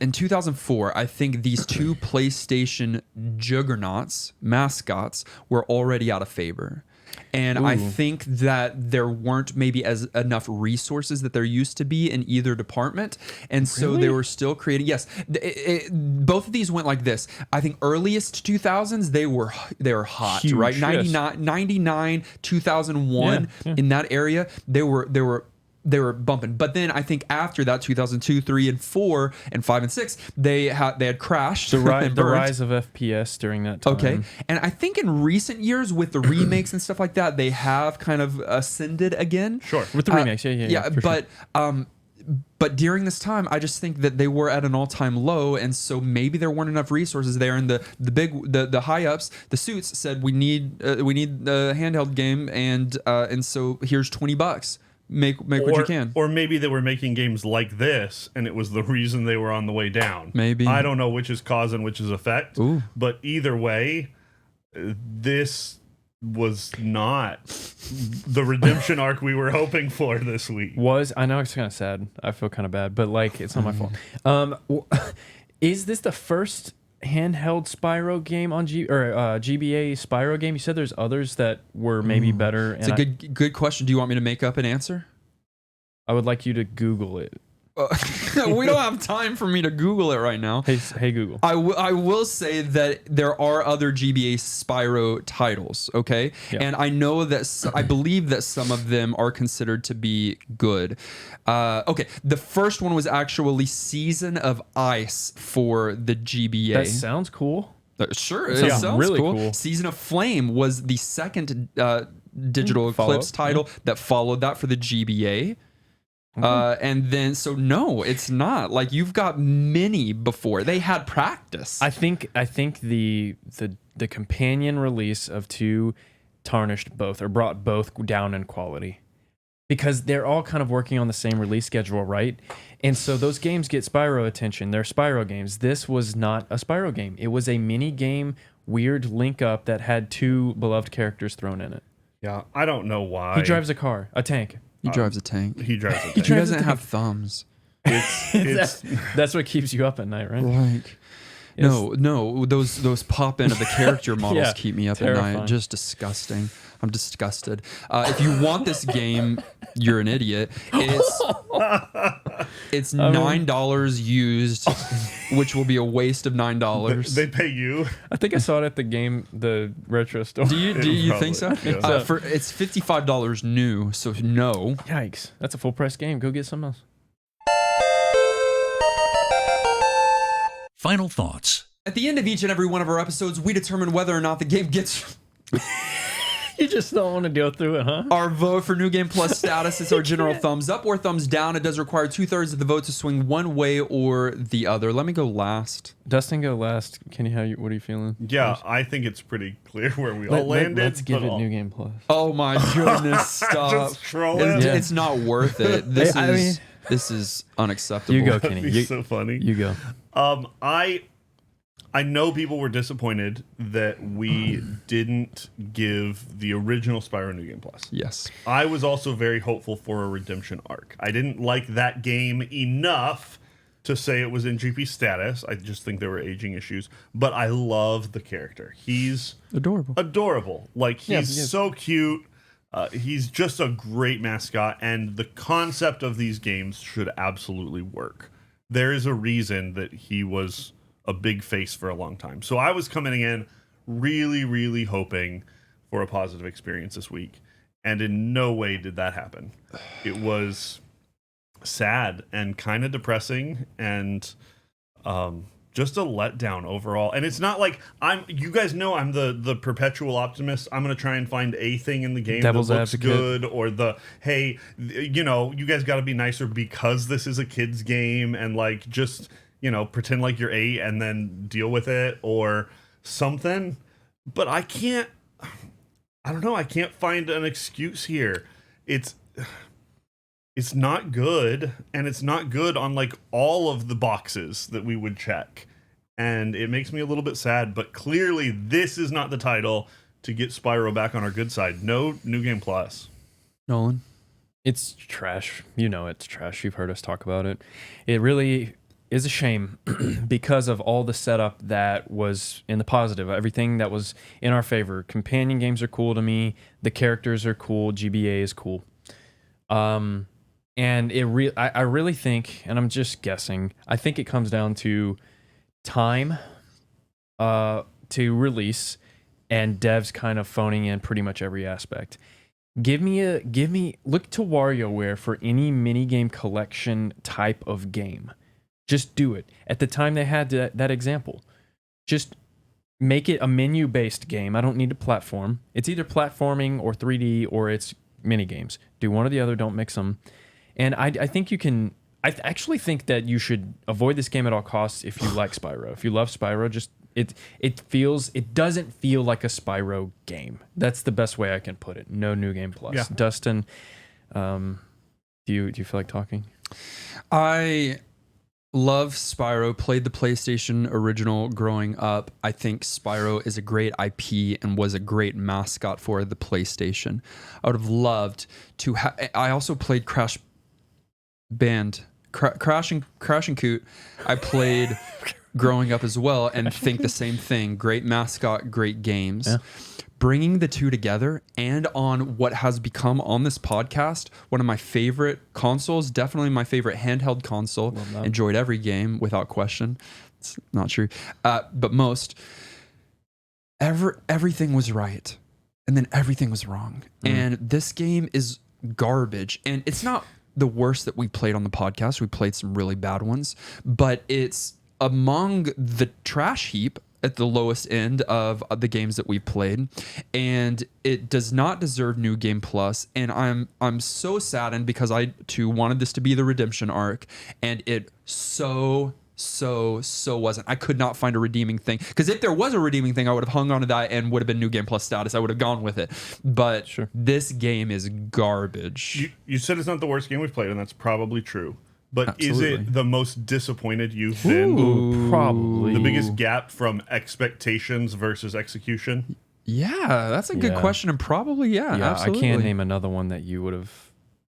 in 2004, I think these two PlayStation juggernauts, mascots, were already out of favor. And I think that there weren't maybe enough resources that there used to be in either department. And so they were still creating. Yes, both of these went like this. I think earliest 2000s, they were hot, Huge, right? yes. 99, 2001, in that area, they were bumping. But then I think after that, 2002, 3, and 4, and 5 and 6, they had crashed. The and burned. rise of FPS during that time. Okay. And I think in recent years with the remakes and stuff like that, they have kind of ascended again. Sure. With the remakes, yeah. for sure. But during this time, I just think that they were at an all-time low, and so maybe there weren't enough resources there. And the high ups, the suits said we need a handheld game, and so here's $20. Make what you can. Or maybe they were making games like this, and it was the reason they were on the way down. Maybe. I don't know which is cause and which is effect. Ooh. But either way, this was not the redemption arc we were hoping for this week. I know it's kind of sad. I feel kind of bad, but like it's not my fault. Is this the first handheld Spyro game on GBA Spyro game? You said there's others that were maybe better. It's a good question. Do you want me to make up an answer? I would like you to Google it. We don't have time for me to Google it right now. Hey Google. I will say that there are other GBA Spyro titles, okay? Yeah. And I know that I believe that some of them are considered to be good. Okay, the first one was actually Season of Ice for the GBA. That sounds cool. Sure, it sounds sounds really cool. cool. Season of Flame was the second Digital Eclipse title that followed that for the GBA. And then, so no, it's not. Like, you've got many before. They had practice. I think the companion release of 2 tarnished both or brought both down in quality. Because they're all kind of working on the same release schedule, right? And so those games get Spyro attention. They're Spyro games. This was not a Spyro game. It was a mini game, weird link up that had 2 beloved characters thrown in it. Yeah, I don't know why. He drives a car, a tank. He drives a tank. He drives a tank. He doesn't have thumbs. It's That's what keeps you up at night, right? Like, no, those pop into the character models Yeah, keep me up at terrifying. night. Just disgusting. I'm disgusted. If you want this game, you're an idiot. It's $9 used, which will be a waste of $9. They pay you. I think I saw it at the retro store. Do you think so? Yeah. It's $55 new, so no. Yikes. That's a full price game. Go get something else. Final thoughts. At the end of each and every one of our episodes, we determine whether or not the game gets You just don't want to go through it, huh? our vote for New Game Plus status. It's our general thumbs up or thumbs down. It does require 2/3 of the vote to swing one way or the other. Let me go last. Dustin, go last. Kenny, what are you feeling? Yeah, I think it's pretty clear where we all landed. Let's give but it all- New Game Plus. Oh my goodness! Stop. Just trolling. It's not worth it. This I mean- this is unacceptable. You go, That'd Kenny. be so funny. You go. I know people were disappointed that we didn't give the original Spyro New Game Plus. Yes. I was also very hopeful for a redemption arc. I didn't like that game enough to say it was in GP status. I just think there were aging issues. But I love the character. He's Adorable. Like, he's yes. so cute. He's just a great mascot. And the concept of these games should absolutely work. There is a reason that he was a big face for a long time. So I was coming in really, really hoping for a positive experience this week. And in no way did that happen. It was sad and kind of depressing and just a letdown overall. And it's not like you guys know I'm the perpetual optimist. I'm going to try and find a thing in the game Devil's that looks advocate. good, or hey, you guys got to be nicer because this is a kid's game, and like just pretend like you're 8 and then deal with it or something. But I don't know. I can't find an excuse here. It's not good, and it's not good on like all of the boxes that we would check. And it makes me a little bit sad, but clearly this is not the title to get Spyro back on our good side. No New Game Plus. Nolan. It's trash. It's trash. You've heard us talk about it. It really is a shame because of all the setup that was in the positive, everything that was in our favor. Companion games are cool to me. The characters are cool. GBA is cool. And I really think, and I'm just guessing, I think it comes down to time to release and devs kind of phoning in pretty much every aspect. Look to WarioWare for any minigame collection type of game. Just do it. At the time they had that example. Just make it a menu-based game. I don't need a platform. It's either platforming or 3D or it's minigames. Do one or the other. Don't mix them. And I think you can... I actually think that you should avoid this game at all costs if you like Spyro. If you love Spyro, just... It doesn't feel like a Spyro game. That's the best way I can put it. No New Game Plus. Yeah. Dustin, do you feel like talking? I love Spyro, played the PlayStation original growing up. I think Spyro is a great IP and was a great mascot for the PlayStation. I would have loved to I also played Crash and Coot. I played growing up as well and think the same thing. Great mascot, great games. Yeah. Bringing the two together and on what has become on this podcast one of my favorite consoles, definitely my favorite handheld console. Enjoyed every game without question. It's not true, but most. Everything was right, and then everything was wrong. And this game is garbage. And it's not the worst that we played on the podcast. We played some really bad ones, but it's among the trash heap at the lowest end of the games that we've played, and it does not deserve New Game Plus. And I'm so saddened because I too wanted this to be the redemption arc, and it so So wasn't. I could not find a redeeming thing. Because if there was a redeeming thing, I would have hung on to that and would have been New Game Plus status. I would have gone with it. But this game is garbage. You said it's not the worst game we've played, and that's probably true. But Absolutely. is it the most disappointed you've been? Ooh, probably. The biggest gap from expectations versus execution? Yeah, that's a good question. And probably, Yeah, absolutely. I can't name another one that you would have.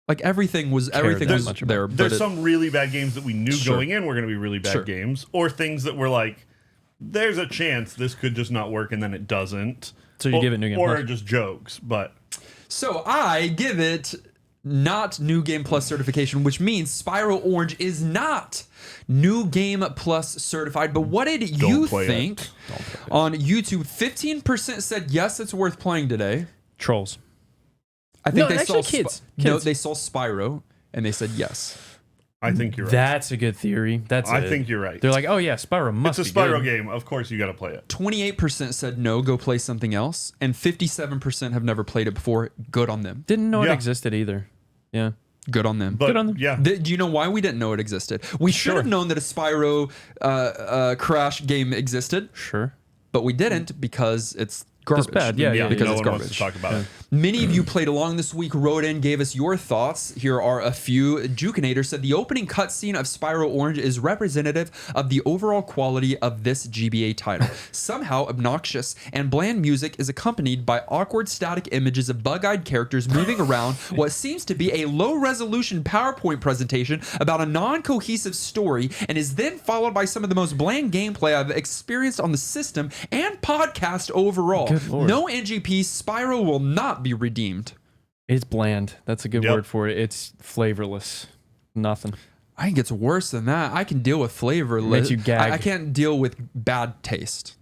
Like everything was that much about. there. There's some really bad games that we knew going in were going to be really bad Sure. games, or things that were like, there's a chance this could just not work, and then it doesn't. So you give it New Game Or Plus? just jokes, but... So I give it not New Game Plus certification, which means Spyro Orange is not New Game Plus certified. But what did you play think? it. On YouTube, 15% said yes, it's worth playing today. Trolls. I think No, they actually saw kids. No, Kids. they saw Spyro and they said yes. I think you're right. That's a good theory. I think you're right. They're like, oh yeah, Spyro must It's a be Spyro good. game. Of course you got to play it. 28% said no, go play something else, and 57% have never played it before. Good on them. Didn't know it Yeah. existed either. Yeah. Good on them. But Good on them. yeah, Do you know why we didn't know it existed? We should have known that a Spyro Crash game existed, Sure. but we didn't because it's garbage. bad. Yeah, yeah, because no it's one wants garbage. to talk about it. Many of you played along this week, wrote in, gave us your thoughts. Here are a few. Jukinator said the opening cutscene of Spyro Orange is representative of the overall quality of this GBA title. Somehow obnoxious and bland music is accompanied by awkward static images of bug-eyed characters moving around what seems to be a low-resolution PowerPoint presentation about a non-cohesive story, and is then followed by some of the most bland gameplay I've experienced on the system and podcast overall. Good Lord. No NGP, Spyro will not be redeemed. It's bland. That's a good Yep. word for it. It's flavorless. Nothing. I think it's worse than that. I can deal with flavorless. Makes you gag. I can't deal with bad taste.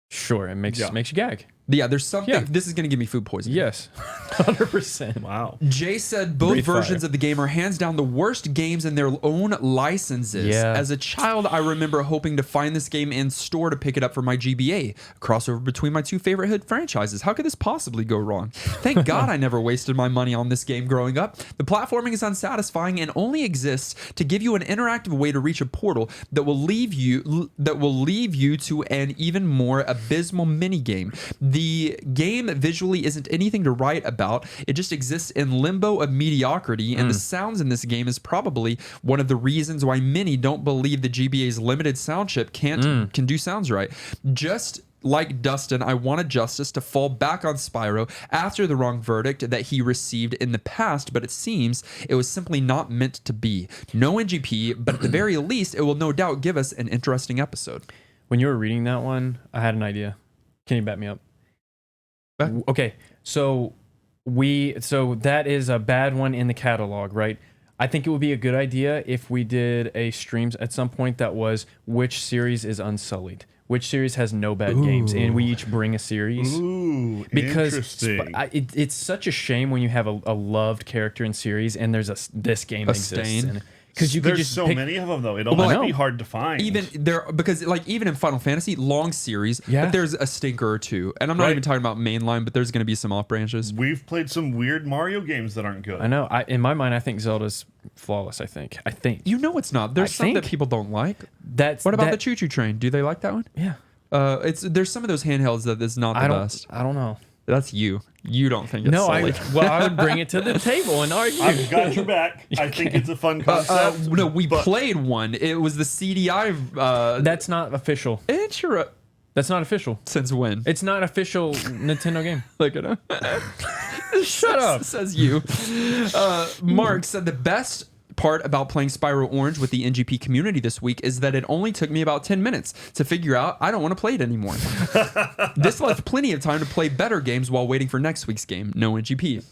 Sure, it makes you gag. Yeah, there's something. Yeah. This is going to give me food poisoning. Yes. 100%. Wow. Jay said both Breathe versions fire. of the game are hands down the worst games in their own licenses. Yeah. As a child, I remember hoping to find this game in store to pick it up for my GBA. A crossover between my two favorite hit franchises. How could this possibly go wrong? Thank God I never wasted my money on this game growing up. The platforming is unsatisfying and only exists to give you an interactive way to reach a portal that will leave you to an even more abysmal minigame. The game visually isn't anything to write about. It just exists in limbo of mediocrity, and the sounds in this game is probably one of the reasons why many don't believe the GBA's limited sound chip can do sounds right. Just like Dustin, I wanted justice to fall back on Spyro after the wrong verdict that he received in the past, but it seems it was simply not meant to be. No NGP, but at the very least, it will no doubt give us an interesting episode. When you were reading that one, I had an idea. Can you back me up? Okay, so that is a bad one in the catalog, right? I think it would be a good idea if we did a streams at some point that was which series is unsullied, which series has no bad games, and we each bring a series. Ooh, Because interesting. it's such a shame when you have a loved character in series and there's this game exists. stain. Because you could There's just so pick, many of them, though. It I might know. be hard to find. Even there, because like even in Final Fantasy, long series, Yeah. but there's a stinker or two, and I'm not Right. even talking about mainline, but there's going to be some off branches. We've played some weird Mario games that aren't good. I know. In my mind, I think Zelda's flawless. I think. You know it's not. There's I some that think- people don't like. That's What about the that, Choo Choo Train? Do they like that one? Yeah. There's some of those handhelds that is not the best. I don't know. That's you. You don't think it's No, solid. I would bring it to the table and argue. I've got your back. I think it's a fun concept. No, we but played one. It was the CDI. That's not official. That's not official. Since when? It's not official Nintendo game. Look at him. Shut up. Says you. Mark said the best part about playing Spyro Orange with the NGP community this week is that it only took me about 10 minutes to figure out I don't want to play it anymore. This left plenty of time to play better games while waiting for next week's game. No NGP.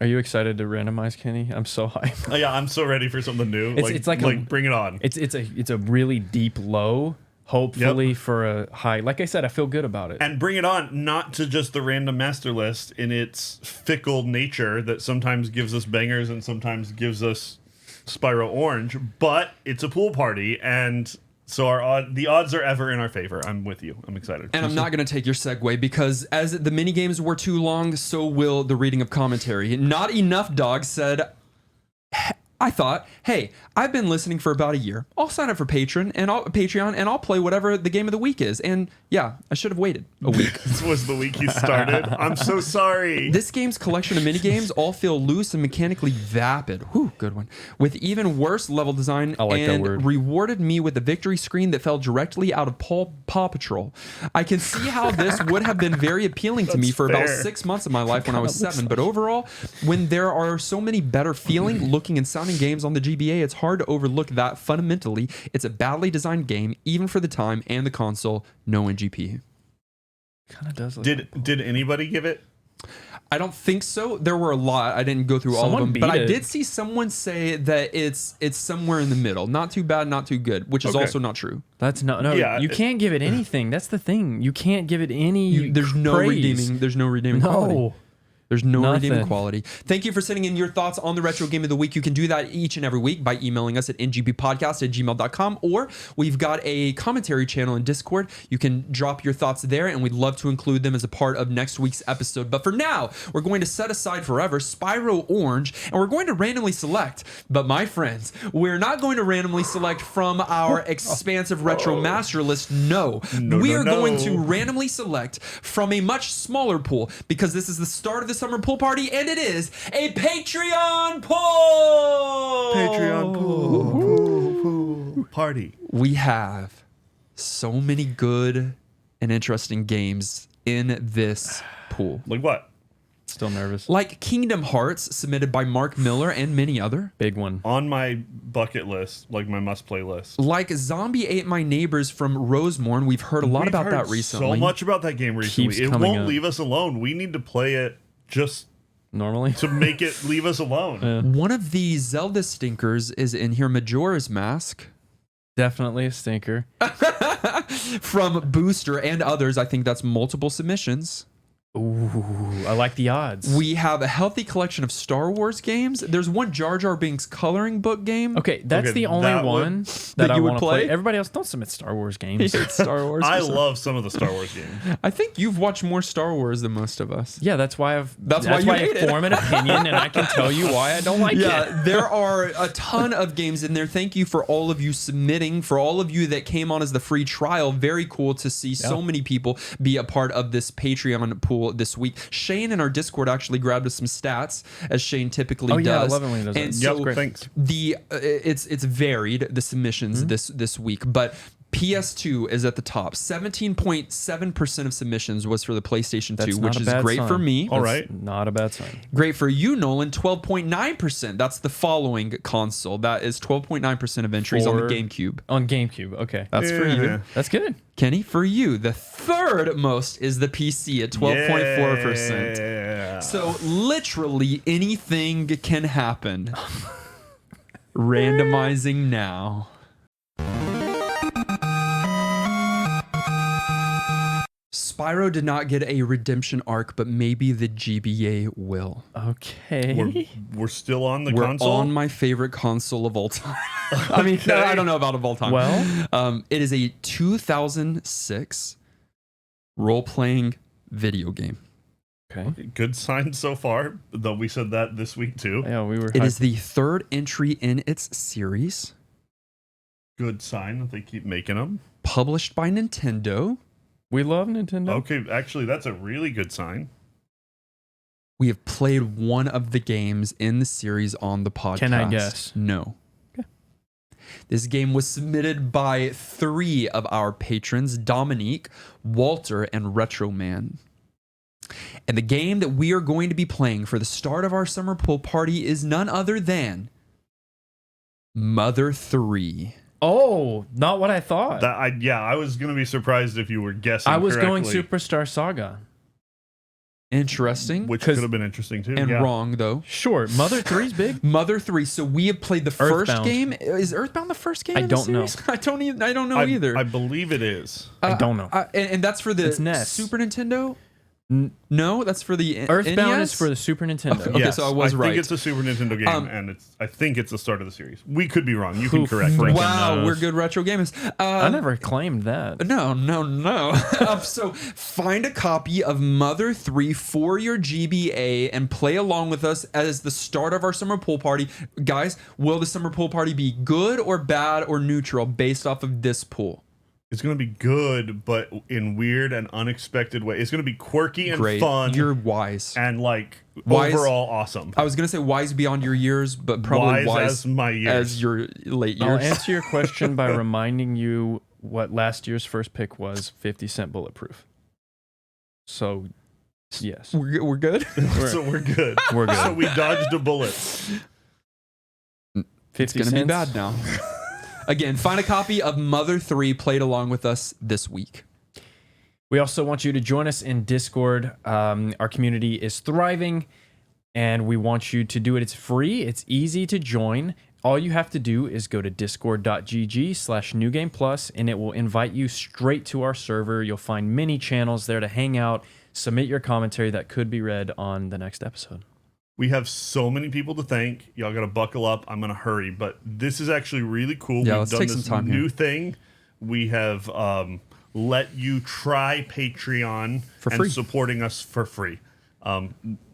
Are you excited to randomize, Kenny? I'm so hyped. Oh, yeah, I'm so ready for something new. It's like bring it on. It's a really deep low. Hopefully for a high. Like I said, I feel good about it. And bring it on, not to just the random master list in its fickle nature that sometimes gives us bangers and sometimes gives us Spyro Orange, but it's a pool party, and so the odds are ever in our favor. I'm with you. I'm excited. And I'm not going to take your segue because as the minigames were too long, so will the reading of commentary. Not Enough Dog said, I thought, hey, I've been listening for about a year. I'll sign up for Patreon and I'll play whatever the game of the week is. And yeah, I should have waited a week. This was the week you started. I'm so sorry. This game's collection of minigames all feel loose and mechanically vapid. Whew, good one. With even worse level design, I like that word. Rewarded me with a victory screen that fell directly out of Paw Patrol. I can see how this would have been very appealing to me for about fair. 6 months of my life when I was 7. But overall, when there are so many better feeling, looking, and sounding games on the GBA, it's hard to overlook that fundamentally it's a badly designed game, even for the time and the console. No NGP. Kind of does. Look Did anybody give it? I don't think so. There were a lot. I didn't go through all Someone of them, beat but I it. did see someone say that it's somewhere in the middle. Not too bad, not too good, which is Okay. also not true. That's no. Yeah, you can't give it anything. That's the thing. You can't give it any. There's no praise. redeeming. There's no redeeming quality. No. There's no Nothing. redeeming quality. Thank you for sending in your thoughts on the Retro Game of the Week. You can do that each and every week by emailing us at ngbpodcast@gmail.com, or we've got a commentary channel in Discord. You can drop your thoughts there, and we'd love to include them as a part of next week's episode. But for now, we're going to set aside forever Spyro Orange, and we're going to randomly select. But my friends, we're not going to randomly select from our expansive retro master list. No, we are going to randomly select from a much smaller pool, because this is the start of the summer pool party, and it is a Patreon pool. Patreon pool party. We have so many good and interesting games in this pool. Like what? Still nervous. Like Kingdom Hearts, submitted by Mark Miller and many other. Big one. On my bucket list, like my must-play list. Like Zombie Ate My Neighbors from Rosemorn. We've heard a lot We've about heard that recently. So much about that game recently. Keeps It coming won't up. leave us alone. We need to play it just Normally. to make it leave us alone. One of the Zelda stinkers is in here, Majora's Mask. Definitely a stinker. From Booster and others. I think that's multiple submissions. Ooh, I like the odds. We have a healthy collection of Star Wars games. There's one Jar Jar Binks coloring book game. Okay, that's Okay, the only that one that that I you would want to play. play? Everybody else, don't submit Star Wars games. It's Star Wars. I love some of the Star Wars games. I think you've watched more Star Wars than most of us. Yeah, that's why That's why you I hate it. form an opinion, and I can tell you why I don't like it. Yeah, there are a ton of games in there. Thank you for all of you submitting, for all of you that came on as the free trial. Very cool to see so many people be a part of this Patreon pool this week. Shane in our Discord actually grabbed us some stats, as Shane typically does. yeah, I love it when he does that. And Yep, so great. Thanks. it's varied, the submissions this week, but PS2 is at the top. 17.7% of submissions was for the PlayStation 2, That's which not a is bad great sign. for me. All That's right. not a bad sign. Great for you, Nolan. 12.9%. That's the following console. That is 12.9% of entries on the For- GameCube. On GameCube, okay. That's for you. Yeah. That's good. Kenny, for you, the third most is the PC at 12.4%. Yeah. So literally anything can happen. Randomizing now. Spyro did not get a redemption arc, but maybe the GBA will. Okay. We're still on the We're console. on my favorite console of all time. I mean, no, I don't know about of all time. Well, It is a 2006 role-playing video game. okay. Good sign so far, though we said that this week too. Yeah, we were. It is the third entry in its series, Good sign that they keep making them. published by Nintendo. We love Nintendo. Okay, actually, that's a really good sign. We have played one of the games in the series on the podcast. Can I guess? No. Okay. This game was submitted by 3 of our patrons, Dominique, Walter, and Retro Man. And the game that we are going to be playing for the start of our summer pool party is none other than Mother 3. Oh, not what I thought. I was gonna be surprised if you were guessing. I was going correctly, Superstar Saga. Interesting. which 'cause- could have been interesting too. and yeah. wrong, though. Sure, Mother 3's big. Mother 3. So we have played the first Earthbound. game. Is Earthbound the first game? I in the don't know. series? I don't know either. I believe it is. I don't know. And that's for the It's NES. Super Nintendo. No, that's for the Earthbound NES? is for the Super Nintendo. Okay, so I was right. I think it's a Super Nintendo game, and I think it's the start of the series. We could be wrong. You can correct me. Wow, knows? we're good retro gamers. I never claimed that. No. So find a copy of Mother 3 for your GBA and play along with us as the start of our summer pool party. Guys, will the summer pool party be good or bad or neutral based off of this pool? It's going to be good, but in weird and unexpected way. It's going to be quirky and Great. fun. You're wise. And Wise. overall awesome. I was going to say wise beyond your years, but probably wise as my years. as your late I'll years. answer your question by reminding you what last year's first pick was, 50 Cent Bulletproof. So, yes. We're good? So we're good. We're good. So we dodged a bullet. 50 It's going to be bad now. Again, find a copy of Mother 3 played along with us this week. We also want you to join us in Discord. Our community is thriving, and we want you to do it. It's free. It's easy to join. All you have to do is go to discord.gg/newgameplus, and it will invite you straight to our server. You'll find many channels there to hang out, submit your commentary that could be read on the next episode. We have so many people to thank. Y'all got to buckle up. I'm going to hurry, but this is actually really cool. Yeah, We've let's done take this some time new here. thing. We have let you try Patreon For and free. supporting us for free.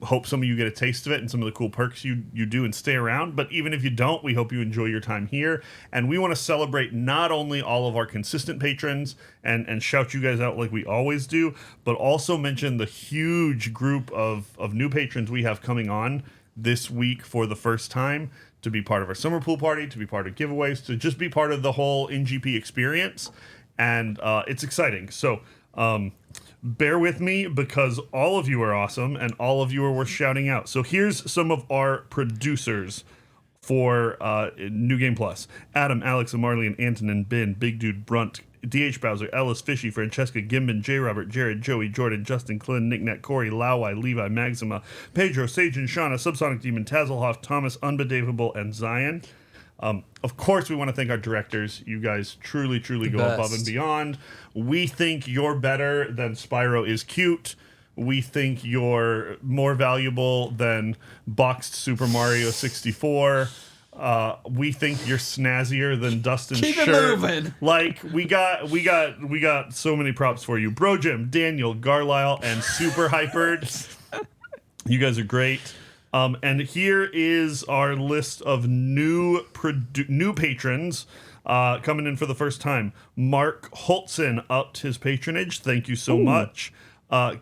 Hope some of you get a taste of it and some of the cool perks you do and stay around. But even if you don't, we hope you enjoy your time here. And we want to celebrate not only all of our consistent patrons and shout you guys out like we always do, but also mention the huge group of new patrons we have coming on this week for the first time to be part of our summer pool party, to be part of giveaways, to just be part of the whole NGP experience. And it's exciting. So, bear with me because all of you are awesome and all of you are worth shouting out. So here's some of our producers for New Game Plus. Adam, Alex, Marley, and Antonin, Ben, Big Dude, Brunt, DH Bowser, Ellis, Fishy, Francesca, Gimbin, J. Robert, Jared, Joey, Jordan, Justin, Clint, Nick Nat, Corey, Lawai, Levi, Maxima, Pedro, Sage and Shauna, Subsonic Demon, Tazelhoff, Thomas, Unbedavable, and Zion. Of course, we want to thank our directors. You guys truly go above and beyond. We think you're better than Spyro is cute. We think you're more valuable than boxed Super Mario 64. We think you're snazzier than Dustin's Keep it shirt. moving. Like we got so many props for you. Bro Jim, Daniel, Garlisle, and Super Hypered. You guys are great. And here is our list of new patrons coming in for the first time. Mark Holtzen upped his patronage. Thank you so much.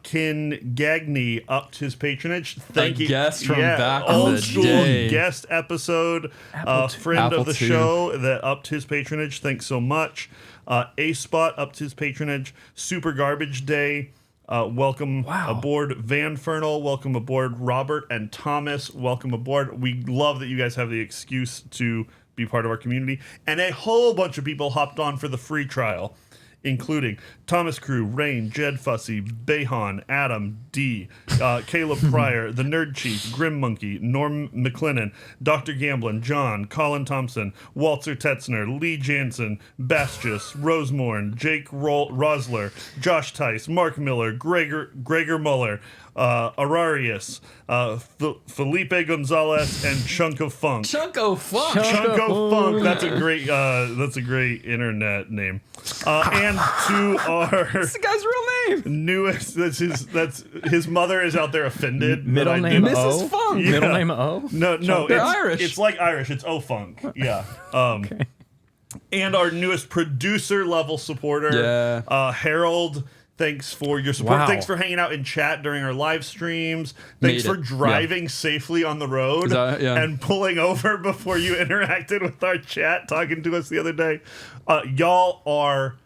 Ken Gagney upped his patronage. Thank you. Guest from back in old the school day. guest episode. Friend Apple of the II. show that upped his patronage. Thanks so much. A Spot upped his patronage. Super Garbage Day. Welcome aboard Van Fernal. Welcome aboard Robert and Thomas. Welcome aboard. We love that you guys have the excuse to be part of our community. And a whole bunch of people hopped on for the free trial, including Thomas Crew, Rain, Jed Fussy, Behan, Adam, D, Caleb Pryor, The Nerd Chief, Grim Monkey, Norm McLennan, Dr. Gamblin, John, Colin Thompson, Walter Tetzner, Lee Jansen, Bastius, Rosemorn, Jake Rosler, Josh Tice, Mark Miller, Gregor Muller, Ararius, Felipe Gonzalez, and Chunk of Funk. Chunk of Funk. Chunk of Funk. That's a great internet name. And to our That's the guy's real name. newest, that's his mother is out there offended. Middle that I name did- Mrs. O? Funk. Yeah. Middle name O? No, They're it's Irish. It's like Irish. It's O Funk. Yeah. And our newest producer level supporter, Harold. Thanks for your support. Wow. Thanks for hanging out in chat during our live streams. Thanks Made for it. driving safely on the road and pulling over before you interacted with our chat, talking to us the other day. Y'all are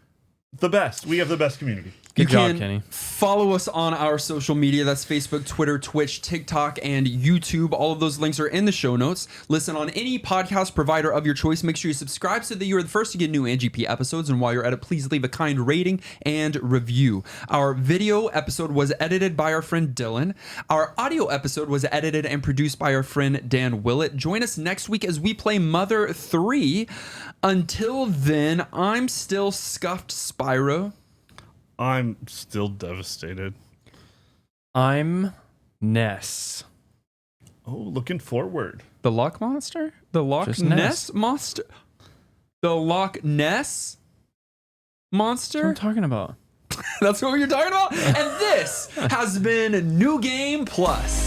the best. We have the best community. Good You job, can Kenny. follow us on our social media. That's Facebook, Twitter, Twitch, TikTok, and YouTube. All of those links are in the show notes. Listen on any podcast provider of your choice. Make sure you subscribe so that you are the first to get new NGP episodes. And while you're at it, please leave a kind rating and review. Our video episode was edited by our friend Dylan. Our audio episode was edited and produced by our friend Dan Willett. Join us next week as we play Mother 3. Until then, I'm still scuffed Spyro. I'm still devastated. I'm Ness. Oh, looking forward. The Loch Monster? The Loch Just Ness Monster? The Loch Ness Monster? What am I talking about? That's what you're talking about? And this has been New Game Plus.